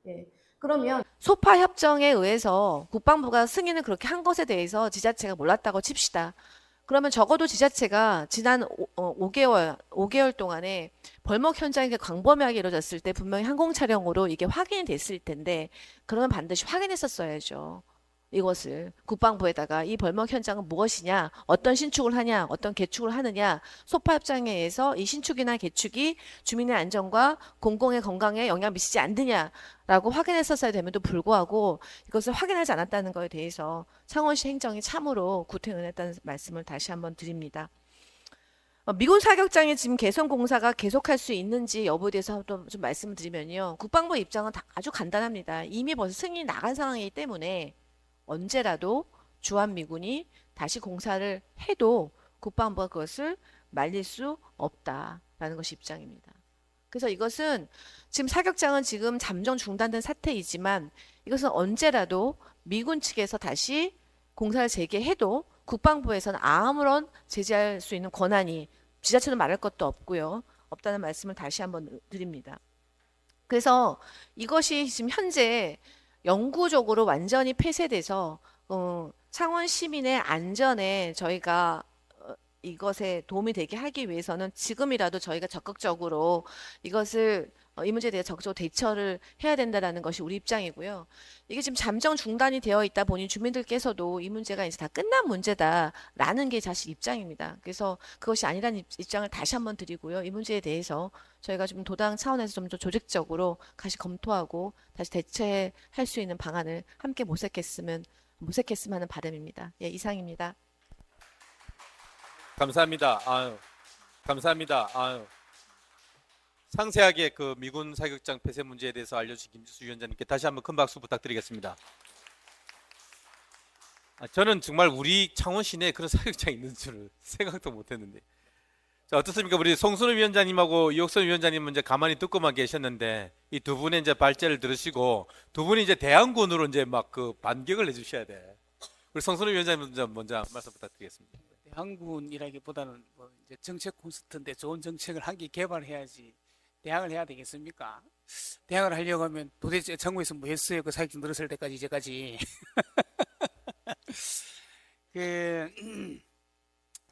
예. 그러면 소파 협정에 의해서 국방부가 승인을 그렇게 한 것에 대해서 지자체가 몰랐다고 칩시다. 그러면 적어도 지자체가 지난 5개월 동안에 벌목 현장이 광범위하게 이루어졌을 때 분명히 항공 촬영으로 이게 확인이 됐을 텐데 그러면 반드시 확인했었어야죠. 이것을 국방부에다가 이 벌목 현장은 무엇이냐, 어떤 신축을 하냐, 어떤 개축을 하느냐, 소파 협정에 의해서 이 신축이나 개축이 주민의 안전과 공공의 건강에 영향 미치지 않느냐라고 확인했었어야 됨에도 불구하고 이것을 확인하지 않았다는 것에 대해서 창원시 행정이 참으로 구태의연했다는 말씀을 다시 한번 드립니다. 미군 사격장의 지금 개선 공사가 계속할 수 있는지 여부에 대해서 좀 말씀을 드리면요. 국방부 입장은 아주 간단합니다. 이미 벌써 승인이 나간 상황이기 때문에 언제라도 주한미군이 다시 공사를 해도 국방부가 그것을 말릴 수 없다라는 것이 입장입니다. 그래서 이것은 지금 사격장은 지금 잠정 중단된 사태이지만 이것은 언제라도 미군 측에서 다시 공사를 재개해도 국방부에서는 아무런 제재할 수 있는 권한이 지자체는 말할 것도 없고요. 없다는 말씀을 다시 한번 드립니다. 그래서 이것이 지금 현재 영구적으로 완전히 폐쇄돼서 창원 시민의 안전에 저희가 이것에 도움이 되게 하기 위해서는 지금이라도 저희가 적극적으로 이것을 이 문제에 대해 적극적으로 대처를 해야 된다는 것이 우리 입장이고요. 이게 지금 잠정 중단이 되어 있다 보니 주민들께서도 이 문제가 이제 다 끝난 문제다라는 게 사실 입장입니다. 그래서 그것이 아니라는 입장을 다시 한번 드리고요. 이 문제에 대해서 저희가 좀 도당 차원에서 좀 더 조직적으로 다시 검토하고 다시 대처할 수 있는 방안을 함께 모색했으면 하는 바람입니다. 예, 이상입니다. 감사합니다. 감사합니다. 상세하게 그 미군 사격장 폐쇄 문제에 대해서 알려주신 김지수 위원장님께 다시 한번 큰 박수 부탁드리겠습니다. 저는 정말 우리 창원 시내에 그런 사격장이 있는 줄을 생각도 못했는데. 자, 어떻습니까? 우리 송순우 위원장님하고 이옥선 위원장님은 이제 가만히 듣고만 계셨는데 이 두 분의 이제 발제를 들으시고 두 분이 이제 대항군으로 이제 막 그 반격을 해주셔야 돼. 우리 송순우 위원장님 먼저 말씀 부탁드리겠습니다. 대항군이라기보다는 뭐 이제 정책 콘서트인데 좋은 정책을 한 개 개발해야지 대항을 해야 되겠습니까? 대항을 하려고 하면 도대체 정부에서 뭐 했어요? 그 사격장 들었을 때까지 이제까지. 그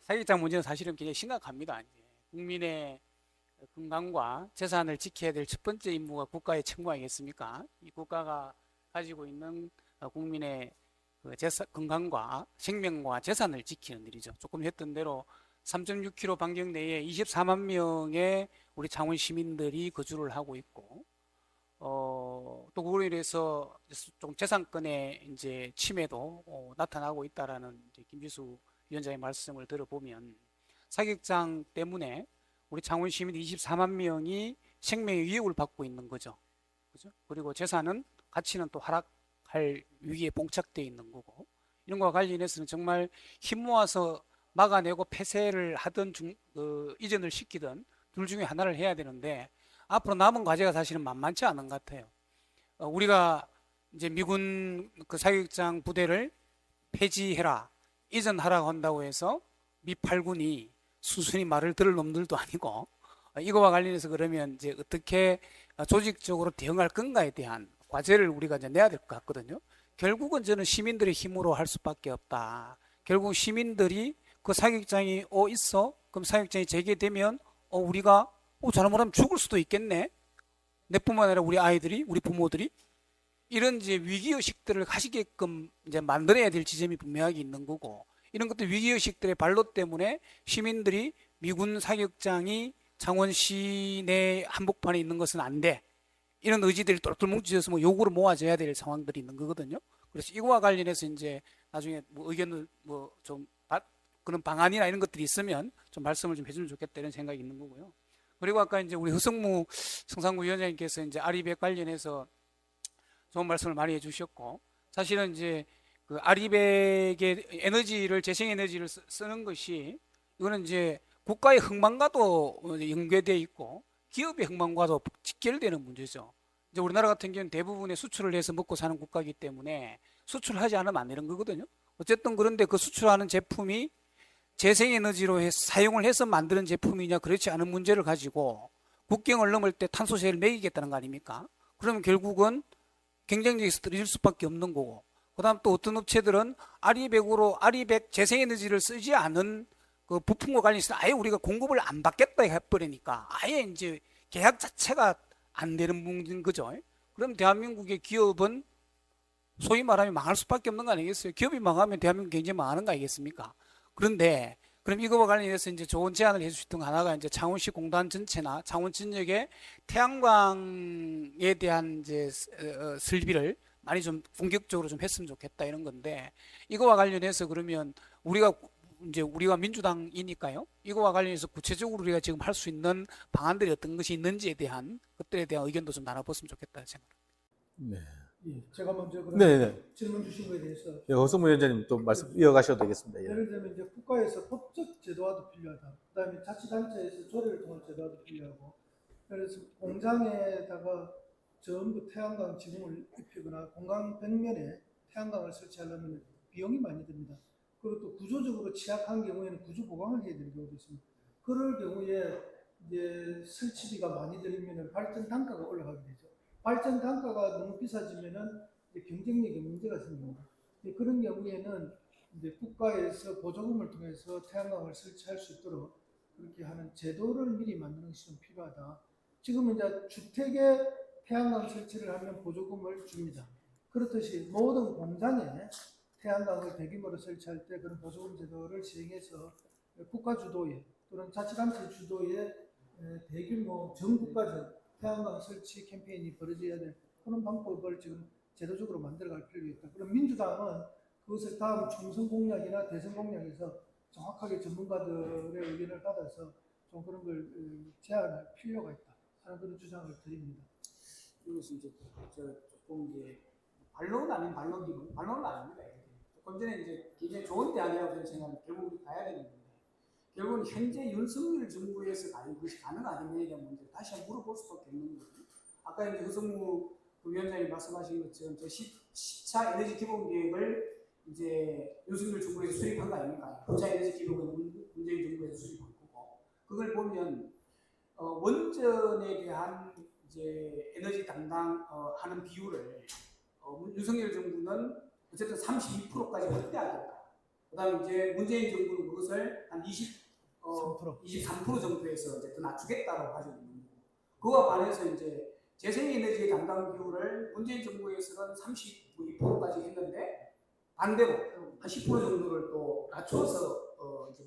사격장 문제는 사실은 굉장히 심각합니다. 이제 국민의 건강과 재산을 지켜야 될 첫 번째 임무가 국가의 책무 아니겠습니까? 이 국가가 가지고 있는 국민의 그 건강과 생명과 재산을 지키는 일이죠. 조금 했던 대로 3.6km 반경 내에 24만 명의 우리 창원 시민들이 거주를 하고 있고, 또 그로 인해서 좀 재산권의 이제 침해도 나타나고 있다라는 이제 김지수 위원장의 말씀을 들어보면 사격장 때문에 우리 창원 시민 24만 명이 생명의 위협을 받고 있는 거죠. 그죠? 그리고 재산은 가치는 또 하락할 위기에 봉착되어 있는 거고, 이런 것과 관련해서는 정말 힘 모아서 막아내고 폐쇄를 하든 이전을 시키든 둘 중에 하나를 해야 되는데, 앞으로 남은 과제가 사실은 만만치 않은 것 같아요. 우리가 이제 미군 그 사격장 부대를 폐지해라, 이전하라고 한다고 해서 미 8군이 순순히 말을 들을 놈들도 아니고, 이거와 관련해서 그러면 이제 어떻게 조직적으로 대응할 건가에 대한 과제를 우리가 이제 내야 될 것 같거든요. 결국은 저는 시민들의 힘으로 할 수밖에 없다. 결국 시민들이 그 사격장이 있어? 그럼 사격장이 재개되면 우리가 잘못하면 죽을 수도 있겠네. 내뿐만 아니라 우리 아이들이, 우리 부모들이 이런 이제 위기의식들을 가시게끔 이제 만들어야 될 지점이 분명하게 있는 거고, 이런 것들 위기의식들의 발로 때문에 시민들이 미군 사격장이 창원 시내 한복판에 있는 것은 안 돼, 이런 의지들이 똘똘 뭉쳐져서 뭐 요구를 모아져야 될 상황들이 있는 거거든요. 그래서 이거와 관련해서 이제 나중에 뭐 의견을 뭐 좀 그런 방안이나 이런 것들이 있으면 좀 말씀을 좀 해주면 좋겠다, 이런 생각이 있는 거고요. 그리고 아까 이제 우리 허성무 성산구 위원장님께서 이제 아리백 관련해서 좋은 말씀을 많이 해주셨고, 사실은 이제 그 아리백의 에너지를, 재생에너지를 쓰는 것이, 이거는 이제 국가의 흥망과도 연계되어 있고 기업의 흥망과도 직결되는 문제죠. 이제 우리나라 같은 경우는 대부분의 수출을 해서 먹고 사는 국가이기 때문에 수출하지 않으면 안 되는 거거든요. 어쨌든 그런데 그 수출하는 제품이 재생에너지로 사용을 해서 만드는 제품이냐, 그렇지 않은 문제를 가지고 국경을 넘을 때 탄소세를 매기겠다는 거 아닙니까? 그러면 결국은 경쟁력에서 떨어질 수밖에 없는 거고, 그 다음 또 어떤 업체들은 아리백 재생에너지를 쓰지 않은 그 부품과 관련해서 아예 우리가 공급을 안 받겠다 해버리니까 아예 이제 계약 자체가 안 되는 문제인 거죠. 그럼 대한민국의 기업은 소위 말하면 망할 수밖에 없는 거 아니겠어요? 기업이 망하면 대한민국 굉장히 망하는 거 아니겠습니까? 그런데 그럼 이거와 관련해서 이제 좋은 제안을 해주셨던 하나가 이제 창원시 공단 전체나 창원 전역에 태양광에 대한 이제 설비를 많이 좀 공격적으로 좀 했으면 좋겠다, 이런 건데, 이거와 관련해서 그러면 우리가 민주당이니까요. 이거와 관련해서 구체적으로 우리가 지금 할 수 있는 방안들이 어떤 것이 있는지에 대한 것들에 대한 의견도 좀 나눠봤으면 좋겠다 생각합니다. 네. 예, 제가 먼저 그럼 네. 질문 주신 거에 대해서 예, 허성무 위원장님 또 말씀 이어가셔도 되겠습니다. 예. 예를 들면 이제 국가에서 법적 제도화도 필요하다. 그다음에 자치단체에서 조례를 통한 제도화도 필요하고, 그래서 공장에다가 전부 태양광 지붕을 입히거나 공장 벽면에 태양광을 설치하려면 비용이 많이 듭니다. 그리고 또 구조적으로 취약한 경우에는 구조 보강을 해야 되는 경우도 있습니다. 그럴 경우에 이제 설치비가 많이 들면 발전 단가가 올라가게 되죠. 발전 단가가 너무 비싸지면은 경쟁력에 문제가 생깁니다. 그런 경우에는 이제 국가에서 보조금을 통해서 태양광을 설치할 수 있도록 그렇게 하는 제도를 미리 만드는 것이 좀 필요하다. 지금 이제 주택에 태양광 설치를 하면 보조금을 줍니다. 그렇듯이 모든 공장에 태양광을 대규모로 설치할 때 그런 보조금 제도를 시행해서 국가 주도의 또는 자치단체 주도의 대규모 전국가적 태양광 설치 캠페인이 벌어져야 될 그런 방법을 지금 제도적으로 만들어갈 필요가 있다. 그럼 민주당은 그것을 다음 총선 공약이나 대선 공약에서 정확하게 전문가들의 의견을 받아서 좀 그런 걸 제안할 필요가 있다 하는 그런 주장을 드립니다. 이것은 이제 조금 이제 반론은 아닌 반론은 아닙니다. 조금 전에 이제 굉장히 좋은 대안이라고 저는 생각합니다. 결국 우리 가야 되는 건데, 결국은 현재 윤석열 정부에서 이것이 가능하느냐에 대한 문제를 다시 한번 물어볼 수밖에 없는 거죠. 아까 이제 허성무 위원장이 말씀하신 것처럼 10차 에너지 기본 계획을 이제 윤석열 정부에서 수립한 거 아닙니까? 9차 에너지 기본은 문재인 정부에서 수립한 거고, 그걸 보면 원전에 대한 이제 에너지 담당하는 비율을 윤석열 정부는 어쨌든 32%까지 확대하겠다. 그다음에 이제 문재인 정부는 그것을 한 23% 정도에서 이제 더 낮추겠다고 가지고 있는 거고, 그와 반해서 이제 재생에너지 담당 비율을 문재인 정부에서는 32%까지 했는데 반대로 한 10% 정도를 또 낮춰서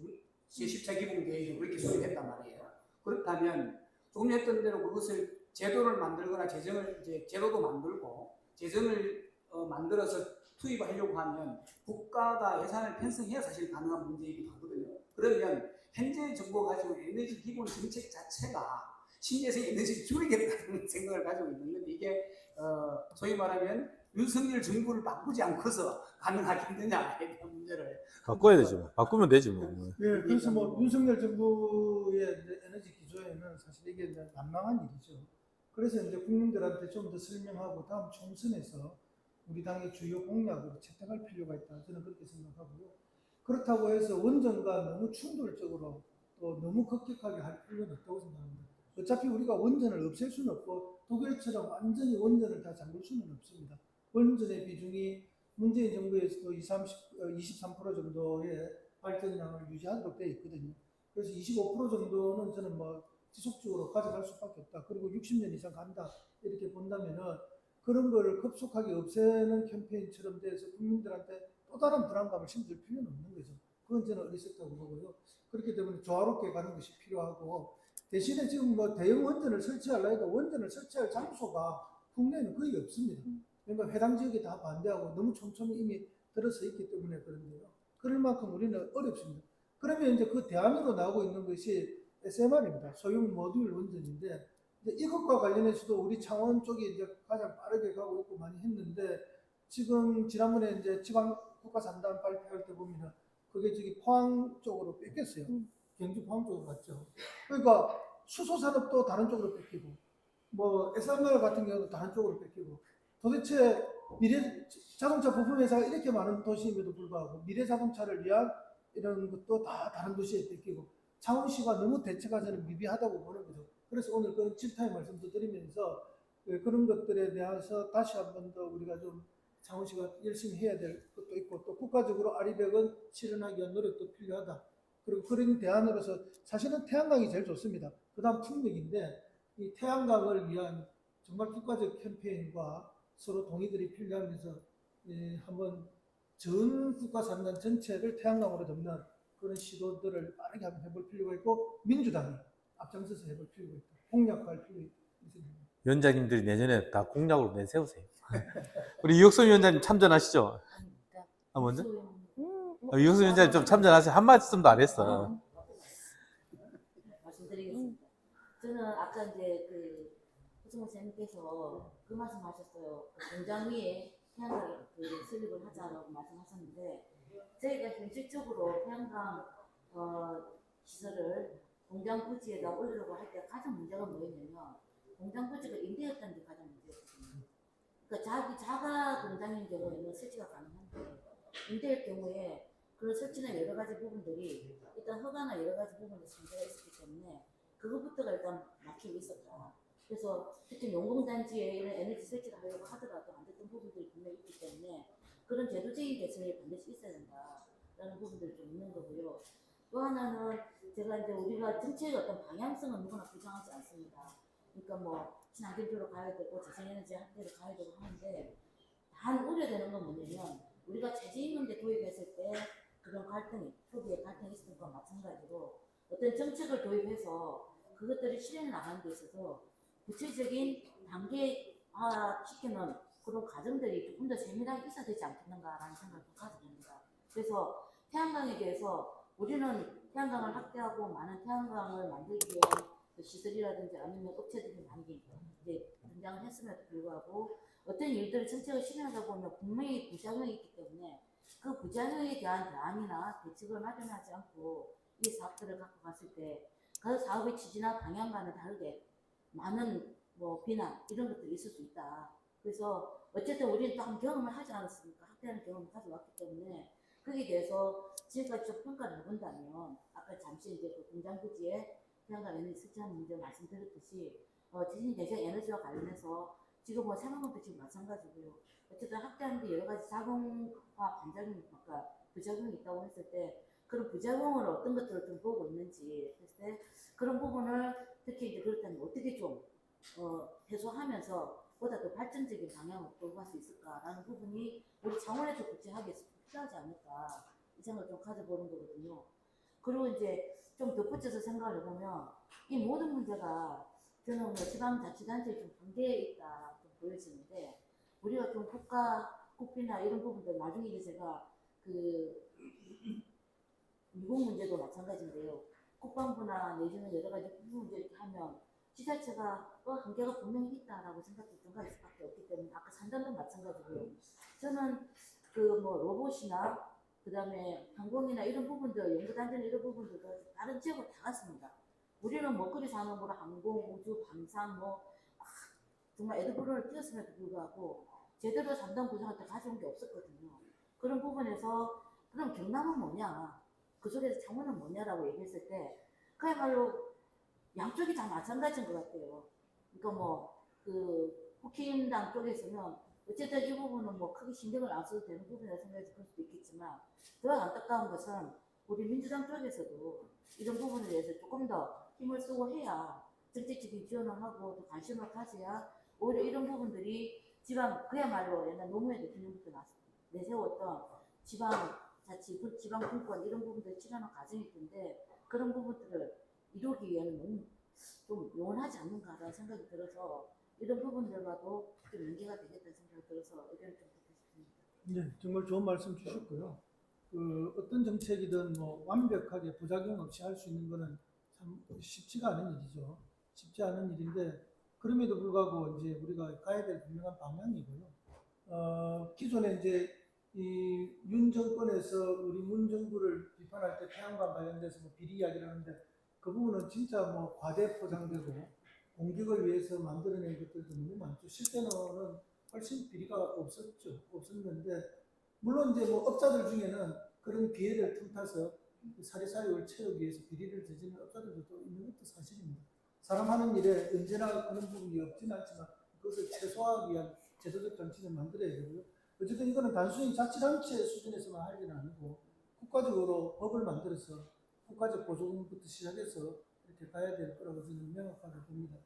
이제 10차 기본 계획을 그렇게 수립했단 말이에요. 그렇다면 조금 했던 대로 그것을 제도를 만들거나 제도도 만들고 재정을 만들어서 투입하려고 하면 국가가 예산을 편성해야 사실 가능한 문제이기도 하거든요. 그러면 현재 정부가 가지고 있는 에너지 기본 정책 자체가 신재생 에너지를 줄이겠다는 생각을 가지고 있는 건데 이게 소위 말하면 윤석열 정부를 바꾸지 않고서 가능하겠느냐에 대한 문제를 바꿔야 되지 뭐. 바꾸면 되지 뭐. 예, 그래서 뭐 윤석열 정부의 이제 에너지 기조에는 사실 이게 이제 난망한 일이죠. 그래서 이제 국민들한테 좀 더 설명하고 다음 총선에서 우리 당의 주요 공약으로 채택할 필요가 있다. 저는 그렇게 생각하고요. 그렇다고 해서 원전과 너무 충돌적으로 또 너무 급격하게 할 필요는 없다고 생각합니다. 어차피 우리가 원전을 없앨 수는 없고 독일처럼 완전히 원전을 다 잠글 수는 없습니다. 원전의 비중이 문재인 정부에서도 23% 정도의 발전량을 유지하도록 되어 있거든요. 그래서 25% 정도는 저는 뭐 지속적으로 가져갈 수밖에 없다. 그리고 60년 이상 간다. 이렇게 본다면은 그런 걸 급속하게 없애는 캠페인처럼 돼서 국민들한테 또 다른 불안감을 심을 필요는 없는 거죠. 그건 저는 어리석다고 보고요. 그렇기 때문에 조화롭게 가는 것이 필요하고 대신에 지금 뭐 대형 원전을 설치하려 해도 원전을 설치할 장소가 국내에는 거의 없습니다. 그러니까 해당 지역이 다 반대하고 너무 촘촘히 이미 들어서 있기 때문에 그런데요. 그럴 만큼 우리는 어렵습니다. 그러면 이제 그 대안으로 나오고 있는 것이 SMR입니다. 소형 모듈 원전인데 이제 이것과 관련해서도 우리 창원 쪽이 이제 가장 빠르게 가고 있고 많이 했는데 지금 지난번에 이제 지방 국가 산단 발표할 때 보면은 그게 저기 포항 쪽으로 뺏겼어요. 경주 포항 쪽으로 갔죠. 그러니까 수소 산업도 다른 쪽으로 뺏기고 뭐 SMR 같은 경우도 다른 쪽으로 뺏기고 도대체 미래 자동차 부품 회사가 이렇게 많은 도시임에도 불구하고 미래 자동차를 위한 이런 것도 다 다른 도시에 뺏기고 창원시가 너무 대처가 저는 미비하다고 보는 거죠. 그래서 오늘 그런 질타의 말씀도 드리면서 그런 것들에 대해서 다시 한 번 더 우리가 좀 창원시가 열심히 해야 될 것도 있고 또 국가적으로 아리백은 실현하기 위한 노력도 필요하다. 그리고 그런 대안으로서 사실은 태양광이 제일 좋습니다. 그 다음 풍력인데 이 태양광을 위한 정말 국가적 캠페인과 서로 동의들이 필요하면서 한번 전 국가 산단 전체를 태양광으로 덮는 그런 시도들을 빠르게 한번 해볼 필요가 있고 민주당이 앞장서서 해볼 필요가 있다. 공약화할 필요가 있습니다. 위원장님들이 내년에 다 공약으로 내세우세요. 우리 이혁선 위원장님 참전하시죠? 아, 먼저? 이혁선 위원장님 좀 참전하세요. 한 말씀도 안 했어. 말씀드리겠습니다. 저는 아까 이제 그 호승호 선생님께서 그 말씀하셨어요. 그 공장 위에 태양광 그 설립을 하자라고 말씀하셨는데 저희가 현실적으로 태양광 시설을 공장 부지에다 올리려고 할 때 가장 문제가 뭐였냐면 공장 부지가 임대였다는 게 가장 문제였거든요. 그러니까 자가 공장인 경우에는 설치가 가능한데 임대일 경우에 그런 설치나 여러 가지 부분들이 일단 허가나 여러 가지 부분에 문제가 있었기 때문에 그것부터가 일단 막히고 있었다. 그래서 특히 용공단지에 이런 에너지 설치를 하려고 하더라도 안 됐던 부분들이 분명히 있기 때문에 그런 제도적인 개선이 반드시 있어야 된다라는 부분들이 좀 있는 거고요. 또 하나는 제가 이제 우리가 정책의 어떤 방향성은 누구나 부정하지 않습니다. 그러니까 뭐 친환경 쪽으로 가야 되고 재생에너지 확대로 가야 되고 하는데 단 우려되는 건 뭐냐면 우리가 재제임문제 도입했을 때 그런 갈등이 초기에 갈등이 있었던 것과 마찬가지로 어떤 정책을 도입해서 그것들을 실현해 나가는 데 있어서 구체적인 단계화 시키는 그런 과정들이 조금 더 세밀하게 있어야 되지 않겠는가라는 생각을 가져봅니다. 그래서 태양광에 대해서 우리는 태양광을 확대하고 많은 태양광을 만들기 위한 시설이라든지 아니면 업체들이 많이 이제 등장을 했음에도 불구하고 어떤 일들을 정책을 실현하다 보면 분명히 부작용이 있기 때문에 그 부작용에 대한 대안이나 대책을 마련하지 않고 이 사업들을 갖고 갔을 때 그 사업의 취지나 방향과는 다르게 많은 뭐 비난 이런 것들이 있을 수 있다. 그래서 어쨌든 우리는 또 한 경험을 하지 않았습니까? 학대하는 경험을 가져왔기 때문에 거기에 대해서 지금까지 좀 평가를 해본다면 아까 잠시 이제 그 공장 부지에 태양광 에너지 설치하는 문제 말씀드렸듯이 대신 대전 에너지와 관련해서 지금 뭐 생활건도 지금 마찬가지고요. 어쨌든 학대하는데 여러 가지 작용과 반작용, 그러니까 부작용이 있다고 했을 때 그런 부작용을 어떤 것들을 좀 보고 있는지 했을 때 그런 부분을 특히 이제 그렇다면 어떻게 좀 해소하면서 보다 더 발전적인 방향으로 끌고 갈 수 있을까라는 부분이 우리 창원에도 구체하게 필요하지 않을까 이 생각을 좀 가져보는 거거든요. 그리고 이제 좀 덧붙여서 생각을 해보면 이 모든 문제가 저는 뭐 지방자치단체에 좀 관계에 있다 좀 보여지는데 우리가 좀 국가 국비나 이런 부분들 나중에 이제 제가 그 미국 문제도 마찬가지인데요. 국방부나 내지는 여러 가지 국부 문제 이렇게 하면 지자체가 한계가 분명히 있다라고 생각이 들어갈 수밖에 없기 때문에 아까 산단도 마찬가지고요. 저는 그 뭐 로봇이나 그다음에 항공이나 이런 부분들 연구단전 이런 부분들도 다른 지역으로 다 갔습니다. 우리는 먹거리 산업으로 항공, 우주, 방산 뭐 정말 에드브로를 뛰었음에도 불구하고 제대로 3단 구성할 때 가져온 게 없었거든요. 그런 부분에서 그럼 경남은 뭐냐, 그 속에서 창원은 뭐냐라고 얘기했을 때 그야말로 양쪽이 다 마찬가지인 것 같아요. 그러니까 뭐 그 국힘당 쪽에서는 어쨌든 이 부분은 뭐 크게 신경을 안 써도 되는 부분이라고 생각해서 그럴 수도 있겠지만 더 안타까운 것은 우리 민주당 쪽에서도 이런 부분에 대해서 조금 더 힘을 쓰고 해야 정책적인 지원을 하고 또 관심을 가져야 오히려 이런 부분들이 지방 그야말로 옛날 노무현 대통령부터 내세웠던 지방 자치, 지방 분권 이런 부분들 치료하는 과정이 있던데 그런 부분들을 이루기 위해는 너무 좀 요원하지 않는가라는 생각이 들어서 이런 부분들과도 좀 연계가 되겠다는 생각이 들어서 의견을 좀 듣고 싶습니다. 네, 정말 좋은 말씀 주셨고요. 그 어떤 정책이든 뭐 완벽하게 부작용 없이 할 수 있는 거는 참 쉽지가 않은 일이죠. 쉽지 않은 일인데 그럼에도 불구하고 이제 우리가 가야 될 분명한 방향이고요. 기존에 이제 이 윤 정권에서 우리 문 정부를 비판할 때 태양광 관련돼서 뭐 비리 이야기를 하는데 그 부분은 진짜 뭐 과대 포장되고 공격을 위해서 만들어낸 것들도 너무 많죠. 실제는 훨씬 비리가 없었는데 물론 이제 뭐 업자들 중에는 그런 기회를 틈타서 사리사욕을 채우기 위해서 비리를 저지르는 업자들도 또 있는 것도 사실입니다. 사람 하는 일에 언제나 그런 부분이 없지는 않지만 그것을 최소화하기 위한 제도적 장치를 만들어야 되고요. 어쨌든 이거는 단순히 자치단체 수준에서만 할 일은 아니고 국가적으로 법을 만들어서 국가적 보조금부터 시작해서 이렇게 가야 될 거라고 저는 명확하게 봅니다.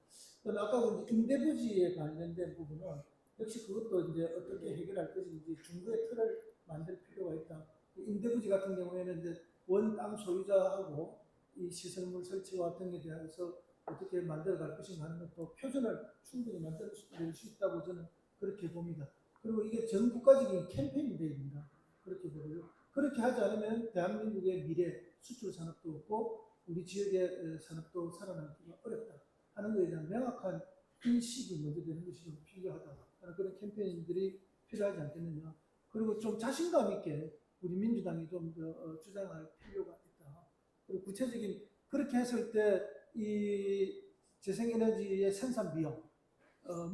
그다음에 아까 이제 임대부지에 관련된 부분은 역시 그것도 이제 어떻게 해결할 것인지 중도의 틀을 만들 필요가 있다. 임대부지 같은 경우에는 이제 원 땅 소유자하고 이 시설물 설치와 등에 대해서 어떻게 만들어갈 것인가 하는 것도 표준을 충분히 만들 수 있다고 저는 그렇게 봅니다. 그리고 이게 전 국가적인 캠페인이 되어야 된다. 그렇게 보고요. 그렇게 하지 않으면 대한민국의 미래 수출 산업도 없고 우리 지역의 산업도 살아남기가 어렵다 하는 것에 대한 명확한 인식이 먼저 되는 것이 좀 필요하다 하는 그런 캠페인들이 필요하지 않겠느냐. 그리고 좀 자신감 있게 우리 민주당이 좀 더 주장할 필요가 있다. 그리고 구체적인 그렇게 했을 때 이 재생에너지의 생산 비용,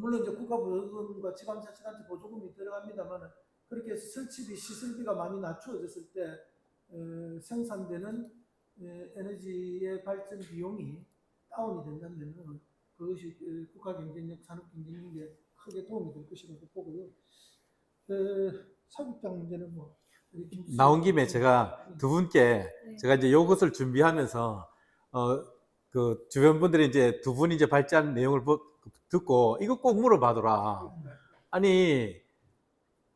물론 이제 국가 보조금과 지방자치단체 보조금이 들어갑니다만 그렇게 설치비, 시설비가 많이 낮추어졌을 때 생산되는 에너지의 발전 비용이 다운이 된다면 그것이 국가 경쟁력, 산업 경쟁력에 크게 도움이 될 것이라고 보고요. 사국장 문제는 뭐 나온 김에 제가 두 분께 제가 이제 요것을 준비하면서 그 주변 분들이 이제 두 분이 이제 발제한 내용을 듣고 이거 꼭 물어봐더라. 아니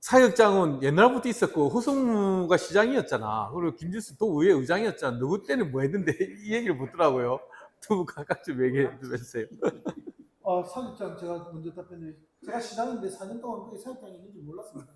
사역장은 옛날부터 있었고 허성무가 시장이었잖아. 그리고 김진수 또 의회 의장이었잖아. 누구 때는 뭐 했는데 이 얘기를 묻더라고요. 두 분 각각 좀 얘기해 주세요. 사육장 제가 먼저 답변드리겠습니다. 제가 시장인데 4년 동안 그게 사육장이 있는지 몰랐습니다.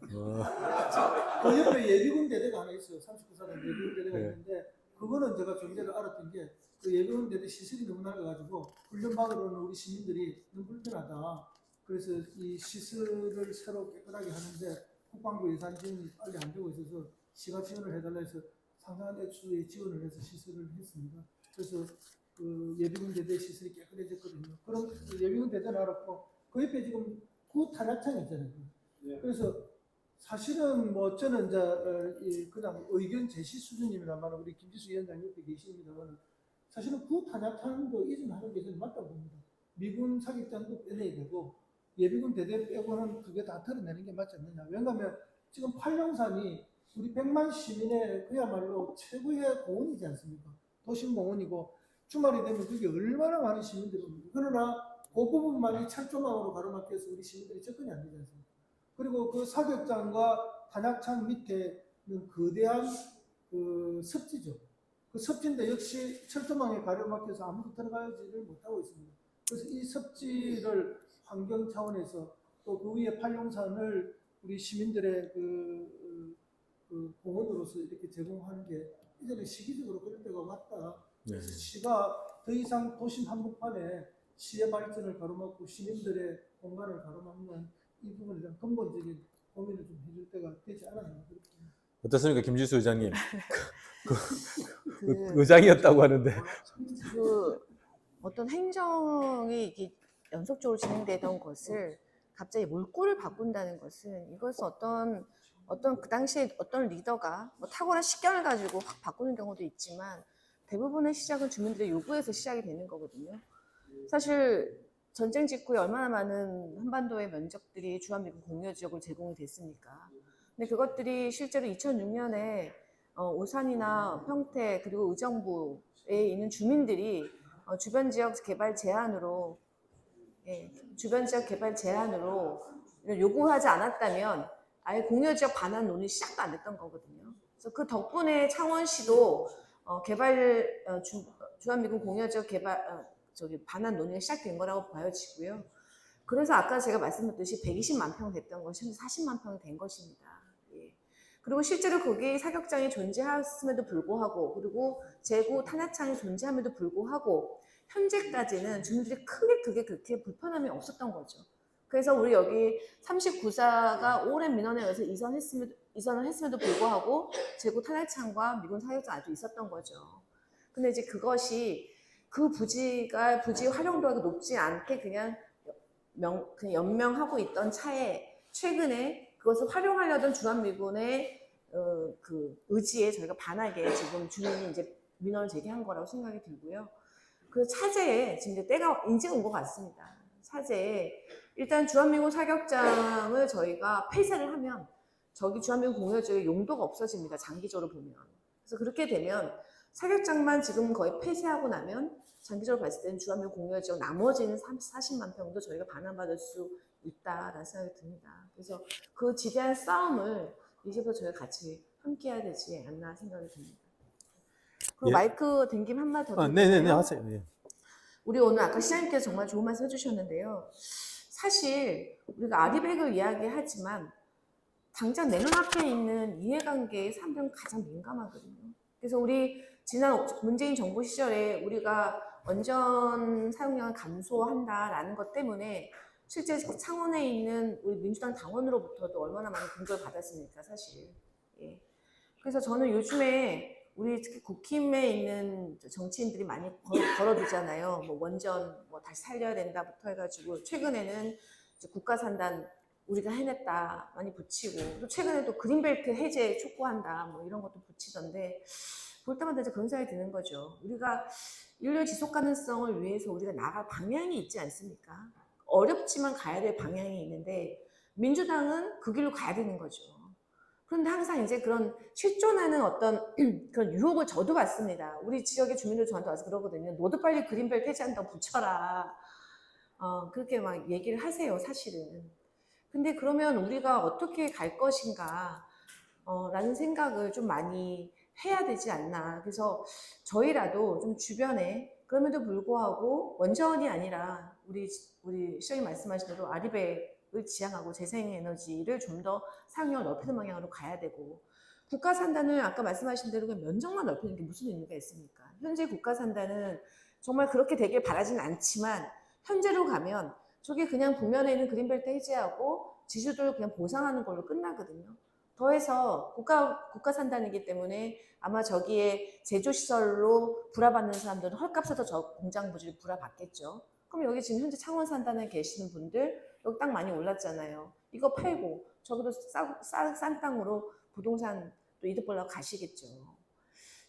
그 옆에 예비군 대대가 하나 있어요. 39사단 예비군 대대가 있는데 그거는 제가 존재를 알았던 게 그 예비군 대대 시설이 너무 낡아가지고 훈련받으러는 우리 시민들이 너무 불편하다. 그래서 이 시설을 새로 깨끗하게 하는데 국방부 예산 지원이 빨리 안 되고 있어서 시가 지원을 해달라 해서 상당한 액수의 지원을 해서 시설을 했습니다. 그래서 그 예비군 대대 시설이 깨끗해졌거든요. 그럼 예비군 대대는 알았고 그 옆에 지금 구 탄약창이 있잖아요. 네. 그래서 사실은 뭐 저는 이제 그냥 의견 제시 수준입니다만 우리 김지수 위원장 옆에 계십니다만 사실은 구 탄약창도 이전하는 게 저는 맞다고 봅니다. 미군 사격장도 빼내야 되고 예비군 대대 빼고는 두 개 다 털어내는 게 맞지 않느냐. 왜냐하면 지금 팔령산이 우리 100만 시민의 그야말로 최고의 공원이지 않습니까? 도심공원이고 주말이 되면 그게 얼마나 많은 시민들이 옵니까? 그러나 그 부분만이 철조망으로 가로막혀서 우리 시민들이 접근이 안 되지 않습니까? 그리고 그 사격장과 탄약창 밑에는 거대한 그 습지죠. 그 습지인데 역시 철조망에 가로막혀서 아무도 들어가지를 못하고 있습니다. 그래서 이 습지를 환경 차원에서 또 그 위에 팔룡산을 우리 시민들의 그 공원으로서 이렇게 제공하는 게 이제는 시기적으로 그럴 때가 왔다. 그래서 시가 더 이상 도심 한복판에 시의 발전을 가로막고 시민들의 공간을 가로막는 이 부분에 대한 근본적인 고민을 좀 해줄 때가 되지 않았나 그렇게 어떻습니까, 김지수 의장님? 그- 의장이었다고 하는데. 그 어떤 행정이 이게 연속적으로 진행되던 것을 갑자기 몰골을 바꾼다는 것은 이것은 어떤 그 당시에 어떤 리더가 뭐 탁월한 식견을 가지고 확 바꾸는 경우도 있지만 대부분의 시작은 주민들의 요구에서 시작이 되는 거거든요. 사실 전쟁 직후에 얼마나 많은 한반도의 면적들이 주한미군 공여 지역으로 제공이 됐습니까? 근데 그것들이 실제로 2006년에 오산이나 평택 그리고 의정부에 있는 주민들이 주변 지역 개발 제한으로 주변 지역 개발 제한으로 요구하지 않았다면 아예 공여 지역 반환 논의 시작도 안 됐던 거거든요. 그래서 그 덕분에 창원시도 주한미군 공여 지역 개발 반환 논의가 시작된 거라고 보여지고요. 그래서 아까 제가 말씀드렸듯이 120만 평 됐던 것이 현재 40만 평이 된 것입니다. 예. 그리고 실제로 거기 사격장이 존재했음에도 불구하고 그리고 재고 탄약창이 존재함에도 불구하고 현재까지는 주민들이 크게 그렇게 불편함이 없었던 거죠. 그래서 우리 여기 39사가 오랜 민원에 의해서 이전을 했음에도 불구하고 재고 탄약창과 미군 사격장 아직도 있었던 거죠. 근데 이제 그것이 그 부지 활용도가 높지 않게 그냥 연명하고 있던 차에 최근에 그것을 활용하려던 주한미군의 그 의지에 저희가 반하게 지금 주민이 이제 민원을 제기한 거라고 생각이 들고요. 그 차제에 지금 이제 때가 이제 온 것 같습니다. 차제에 일단 주한미군 사격장을 저희가 폐쇄를 하면 저기 주한미군 공여지역의 용도가 없어집니다. 장기적으로 보면. 그래서 그렇게 되면 사격장만 지금 거의 폐쇄하고 나면 장기적으로 봤을 때는 주한미군 공여지역 나머지는 40만 평도 저희가 반환받을 수 있다라는 생각이 듭니다. 그래서 그 지대한 싸움을 이제부터 저희가 같이 함께 해야 되지 않나 생각이 듭니다. 그리고 예. 마이크 댕김 한마디 더 네네네, 드릴까요? 하세요. 예. 우리 오늘 아까 시장님께서 정말 좋은 말씀 해주셨는데요. 사실 우리가 아리백을 이야기하지만 당장 내 눈앞에 있는 이해관계의 사람들은 가장 민감하거든요. 그래서 우리 지난 문재인 정부 시절에 우리가 원전 사용량을 감소한다라는 것 때문에 실제 창원에 있는 우리 민주당 당원으로부터도 얼마나 많은 공격을 받았습니까, 사실. 예. 그래서 저는 요즘에 우리 특히 국힘에 있는 정치인들이 많이 걸어두잖아요. 뭐 원전 뭐 다시 살려야 된다부터 해가지고 최근에는 이제 국가산단 우리가 해냈다 많이 붙이고 또 최근에 또 그린벨트 해제 촉구한다 뭐 이런 것도 붙이던데 볼 때마다 이제 그런 생각이 드는 거죠. 우리가 인류의 지속 가능성을 위해서 우리가 나갈 방향이 있지 않습니까? 어렵지만 가야 될 방향이 있는데 민주당은 그 길로 가야 되는 거죠. 그런데 항상 이제 그런 실존하는 어떤 그런 유혹을 저도 받습니다. 우리 지역의 주민들 저한테 와서 그러거든요. 너도 빨리 그린벨트 해제한다고 붙여라. 그렇게 막 얘기를 하세요, 사실은. 근데 그러면 우리가 어떻게 갈 것인가, 라는 생각을 좀 많이 해야 되지 않나. 그래서 저희라도 좀 주변에 그럼에도 불구하고 원전이 아니라 우리 시장님 말씀하신 대로 아리백을 지향하고 재생에너지를 좀 더 사용량을 넓히는 방향으로 가야 되고 국가 산단을 아까 말씀하신 대로 그냥 면적만 넓히는 게 무슨 의미가 있습니까? 현재 국가 산단은 정말 그렇게 되길 바라진 않지만 현재로 가면 저게 그냥 북면에 있는 그린벨트 해제하고 지주들을 그냥 보상하는 걸로 끝나거든요. 더해서 국가 산단이기 때문에 아마 저기에 제조시설로 불화받는 사람들은 헐값에서 저 공장 부지를 불화받겠죠. 그럼 여기 지금 현재 창원 산단에 계시는 분들 여기 땅 많이 올랐잖아요. 이거 팔고 저기도 싼 땅으로 부동산 또 이득 보려고 가시겠죠.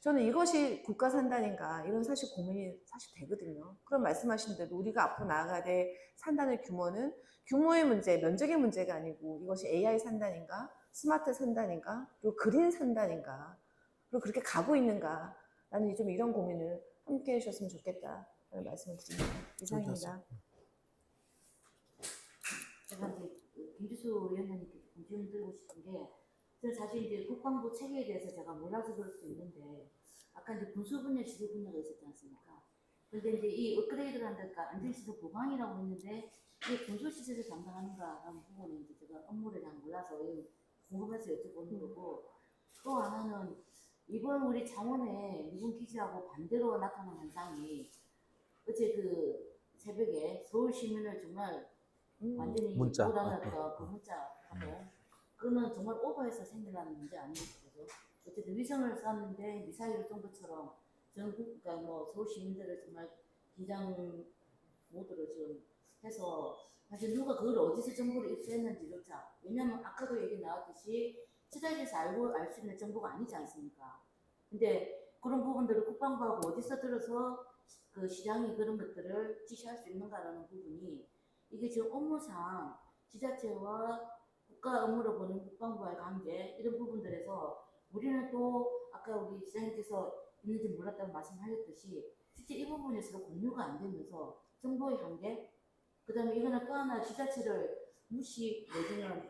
저는 이것이 국가 산단인가 이런 사실 고민이 사실 되거든요. 그럼 말씀하신 대로 우리가 앞으로 나아가야 될 산단의 규모는 규모의 문제, 면적의 문제가 아니고 이것이 AI 산단인가 스마트 산단인가 그리고 그린 산단인가 그리고 그렇게 가고 있는가 라는 좀 이런 고민을 함께 해주셨으면 좋겠다라는 말씀을 드립니다. 이상입니다. 제가 이제 김주수 위원장님께 질문 드리고 싶은 게 저는 사실 이제 국방부 체계에 대해서 제가 몰라서 그럴 수도 있는데 아까 이제 군수 분야, 지휘 분야가 있었지 않습니까? 그런데 이제 이 업그레이드를 한다니까 안전시설 보강이라고 했는데 이게 군소시설을 담당하는가 하는 부분은 이제 제가 업무를 잘 몰라서 궁금해서 여쭤보는 거고, 또 하나는 이번 우리 창원에 미군 기지하고 반대로 나타난 현상이 어제 그 새벽에 서울 시민을 정말 완전히 문자. 몰아넣었던 그 문자 하고, 그거는 정말 오버해서 생겨나는 문제 아니겠어요? 어쨌든 위성을 쐈는데 미사일을 쏜 것처럼 전국, 그러니까 뭐 서울 시민들을 정말 긴장 모드로 지금 해서, 사실 누가 그걸 어디서 정보를 입수했는지조차, 왜냐면 아까도 얘기 나왔듯이 시작에서 알 수 있는 정보가 아니지 않습니까? 근데 그런 부분들을 국방부하고 어디서 들어서 그 시장이 그런 것들을 지시할 수 있는가라는 부분이, 이게 지금 업무상 지자체와 국가 업무로 보는 국방부와의 관계, 이런 부분들에서 우리는 또 아까 우리 시장님께서 있는지 몰랐다고 말씀하셨듯이 실제 이 부분에서 공유가 안 되면서 정보의 한계, 그 다음에 이거는 또 하나 지자체를 무시 내지는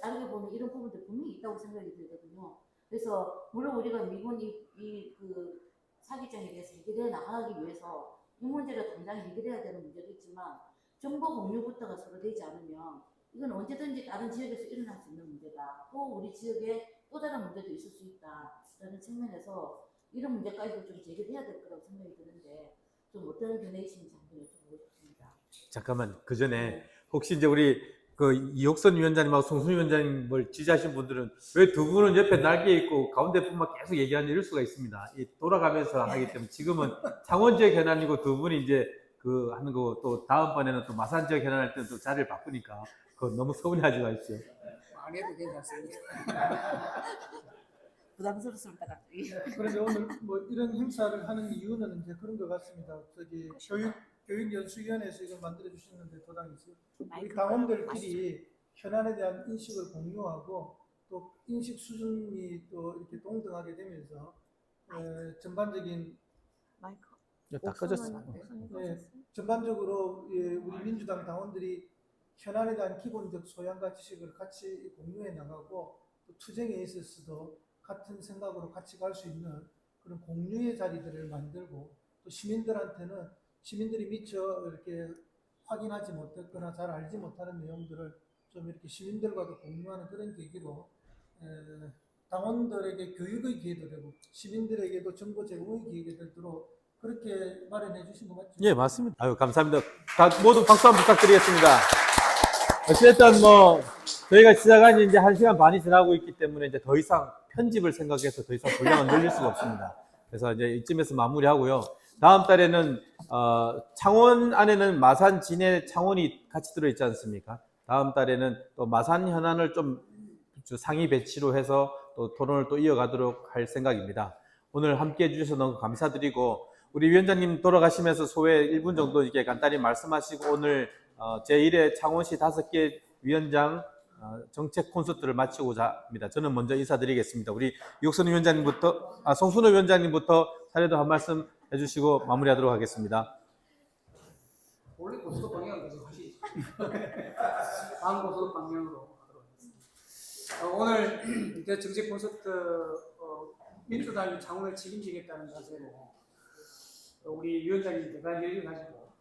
다르게 보는 이런 부분들 분명히 있다고 생각이 들거든요. 그래서 물론 우리가 미군 그 사기장에 대해서 해결해 나가기 위해서 이 문제를 당장 해결해야 되는 문제도 있지만, 정보 공유부터가 서로 되지 않으면 이건 언제든지 다른 지역에서 일어날 수 있는 문제다. 또 우리 지역에 또 다른 문제도 있을 수 있다라는 측면에서 이런 문제까지도 좀 제기해야 될 거라고 생각이 드는데, 좀 어떤 견해이신지 한번 여쭤보고 싶습니다. 잠깐만, 그 전에 혹시 이제 우리 그 이옥선 위원장님하고 송순 위원장님을 지지하신 분들은 왜 두 분은 옆에 날개 있고 가운데 분만 계속 얘기하는 이럴 수가 있습니다. 이 돌아가면서 하기 때문에 지금은 창원 지역 현안이고 두 분이 이제 그 하는 거, 또 다음번에는 또 마산 지역 현안할 때는 또 자리를 바꾸니까 그거 너무 서운해하지 마십시오. 안 해도 괜찮습니다. 부담스럽습니다, 갑자기. 그런데 오늘 뭐 이런 행사를 하는 이유는 이제 그런 것 같습니다. 저기 교육연수위원회에서 이걸 만들어 주셨는데 도당에서 우리 당원들끼리 현안에 대한 인식을 공유하고 또 인식 수준이 또 이렇게 동등하게 되면서 전반적인 다 꺼졌어. 네, 전반적으로 우리 민주당 당원들이 현안에 대한 기본적 소양과 지식을 같이 공유해 나가고 또 투쟁에 있어서도 같은 생각으로 같이 갈 수 있는 그런 공유의 자리들을 만들고, 또 시민들이 미처 이렇게 확인하지 못했거나 잘 알지 못하는 내용들을 좀 이렇게 시민들과도 공유하는 그런 계기로 당원들에게 교육의 기회도 되고 시민들에게도 정보 제공의 기회가 되도록 그렇게 마련해 주신 것 같죠? 예, 맞습니다. 아유, 감사합니다. 모두 박수 한번 부탁드리겠습니다. 어쨌든 뭐 저희가 시작한 지 이제 1시간 반이 지나고 있기 때문에 이제 더 이상 편집을 생각해서 더 이상 분량을 늘릴 수가 없습니다. 그래서 이제 이쯤에서 마무리하고요. 다음 달에는 창원 안에는 마산, 진해, 창원이 같이 들어있지 않습니까? 다음 달에는 또 마산 현안을 좀 상위 배치로 해서 또 토론을 또 이어가도록 할 생각입니다. 오늘 함께 해주셔서 너무 감사드리고, 우리 위원장님 돌아가시면서 소회 1분 정도 이렇게 간단히 말씀하시고 오늘 제1회 창원시 5개 위원장 정책 콘서트를 마치고자 합니다. 저는 먼저 인사드리겠습니다. 우리 이옥선 위원장님부터, 송순호 위원장님부터 차례도 한 말씀 해주시고 마무리하도록 하겠습니다. 원래 고속 방향으로 계속 하시죠. 다음 고속 방향으로 하도록 하겠습니다. 오늘 이제 정책 콘서트 민주당이 창원을 책임지겠다는 자세로 우리 위원장님 대단히 여유 가지고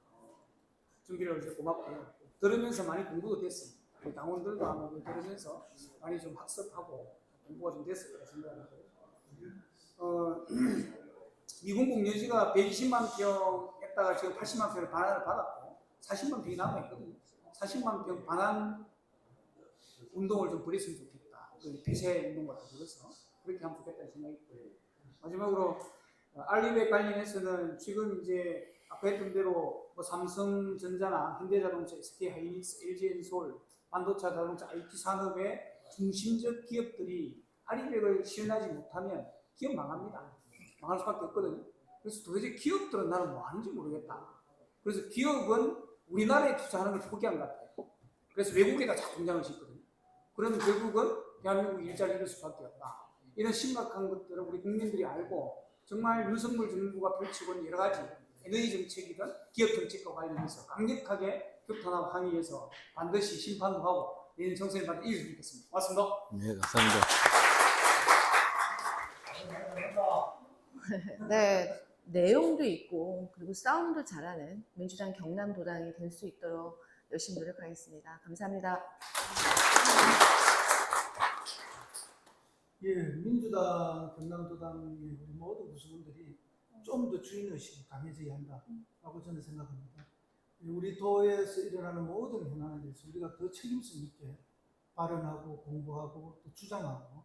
준비를 해주셔서 고맙고요. 들으면서 많이 공부도 됐습니다. 우리 당원들도 아마 들으면서 많이 좀 학습하고 공부가 좀 됐을 거라 생각합니다. 미군국 여지가 120만 평 했다가 지금 80만 평을 반환을 받았고 40만 평이 남아있거든요. 40만 평 반환 운동을 좀 벌였으면 좋겠다. 폐쇄 운동 같은 거서 그렇게 하면 좋겠다는 생각이 있고요. 마지막으로 알리백 관련해서는 지금 이제 아까 했던 대로 뭐 삼성전자나 현대자동차, SK하이닉스, LG엔솔, 반도체 자동차, IT 산업의 중심적 기업들이 알리백을 실현하지 못하면 기업 망합니다. 망할 수밖에 없거든요. 그래서 도대체 기업들은 나는 뭐 하는지 모르겠다. 그래서 기업은 우리나라에 투자하는 걸 포기한 것 같아요. 그래서 외국에다 자꾸 공장을 짓거든요. 그러면 결국은 대한민국 일자리 잃을 수밖에 없다. 이런 심각한 것들을 우리 국민들이 알고 정말 윤석열 정부가 펼치고 있는 여러 가지 에너지 정책이든 기업 정책과 관련해서 강력하게 규탄하고 항의해서 반드시 심판도 하고 내년 정선을 받아 이기면 좋겠습니다. 고맙습니다. 네, 감사합니다. 네, 내용도 있고 그리고 싸움도 잘하는 민주당 경남도당이 될 수 있도록 열심히 노력하겠습니다. 감사합니다. 예, 민주당, 경남도당의 우리 모든 구성원들이 좀 더 주인의식이 강해져야 한다라고 저는 생각합니다. 우리 도에서 일어나는 모든 현안에 대해서 우리가 더 책임성 있게 발언하고 공부하고 또 주장하고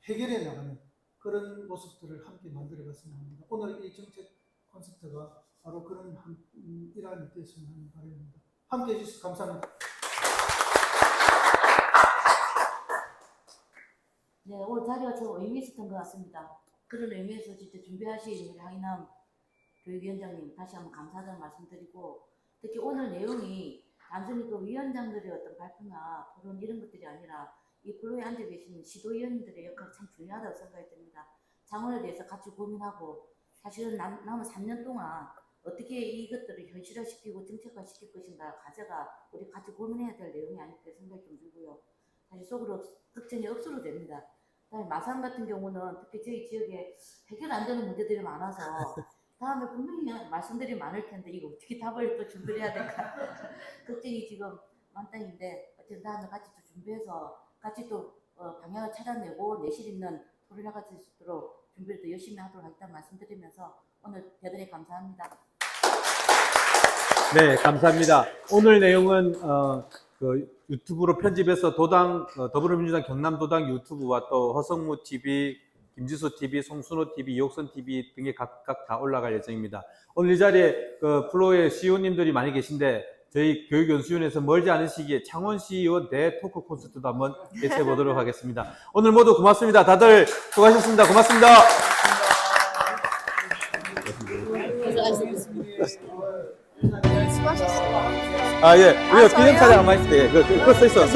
해결해 나가는 그런 모습들을 함께 만들어갔으면 합니다. 오늘 이 정책 콘서트가 바로 그런 일환이 됐으면 하는 바람입니다. 함께 해주셔서 감사합니다. 네, 오늘 자리가 좀 의미 있었던 것 같습니다. 그런 의미에서 진짜 준비하신 우리 하인남 교육위원장님 다시 한번 감사하다는 말씀드리고, 특히 오늘 내용이 단순히 그 위원장들의 어떤 발표나 토론 이런 것들이 아니라 이 플로에 앉아 계시는 시도위원들의 역할이 참 중요하다고 생각이 듭니다. 창원에 대해서 같이 고민하고, 사실은 남은 3년 동안 어떻게 이것들을 현실화시키고 정책화시킬 것인가 과제가 우리 같이 고민해야 될 내용이 아닐까 생각이 좀 들고요. 사실 속으로 걱정이 억수로 됩니다. 그다음에 마산 같은 경우는 특히 저희 지역에 해결 안 되는 문제들이 많아서 다음에 분명히 말씀들이 많을 텐데 이거 어떻게 답을 또 준비를 해야 될까 걱정이 지금 만땅인데, 어쨌든 다음에 같이 또 준비해서 같이 또 방향을 찾아내고 내실 있는 토론을 같이 수 있도록 준비를 더 열심히 하도록 하겠다는 말씀드리면서 오늘 대단히 감사합니다. 네, 감사합니다. 오늘 내용은 그 유튜브로 편집해서 도당 더불어민주당 경남도당 유튜브와 또 허성무 TV, 김지수 TV, 송순호 TV, 이옥선 TV 등에 각각 다 올라갈 예정입니다. 오늘 이 자리에 그 플로의 CEO님들이 많이 계신데 저희 교육연수위원회에서 멀지 않은 시기에 창원시의원 대 토크 콘서트도 한번 개최해 보도록 하겠습니다. 오늘 모두 고맙습니다. 다들 수고하셨습니다. 고맙습니다. 아, 예. 우리가 기념사진 안 많이 있어요. 그거 써 있어. 예.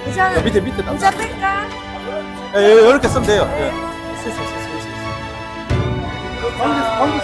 의자, 밑에 의자 뺄까? 예, 이렇게 쓰면 돼요. 예. 관계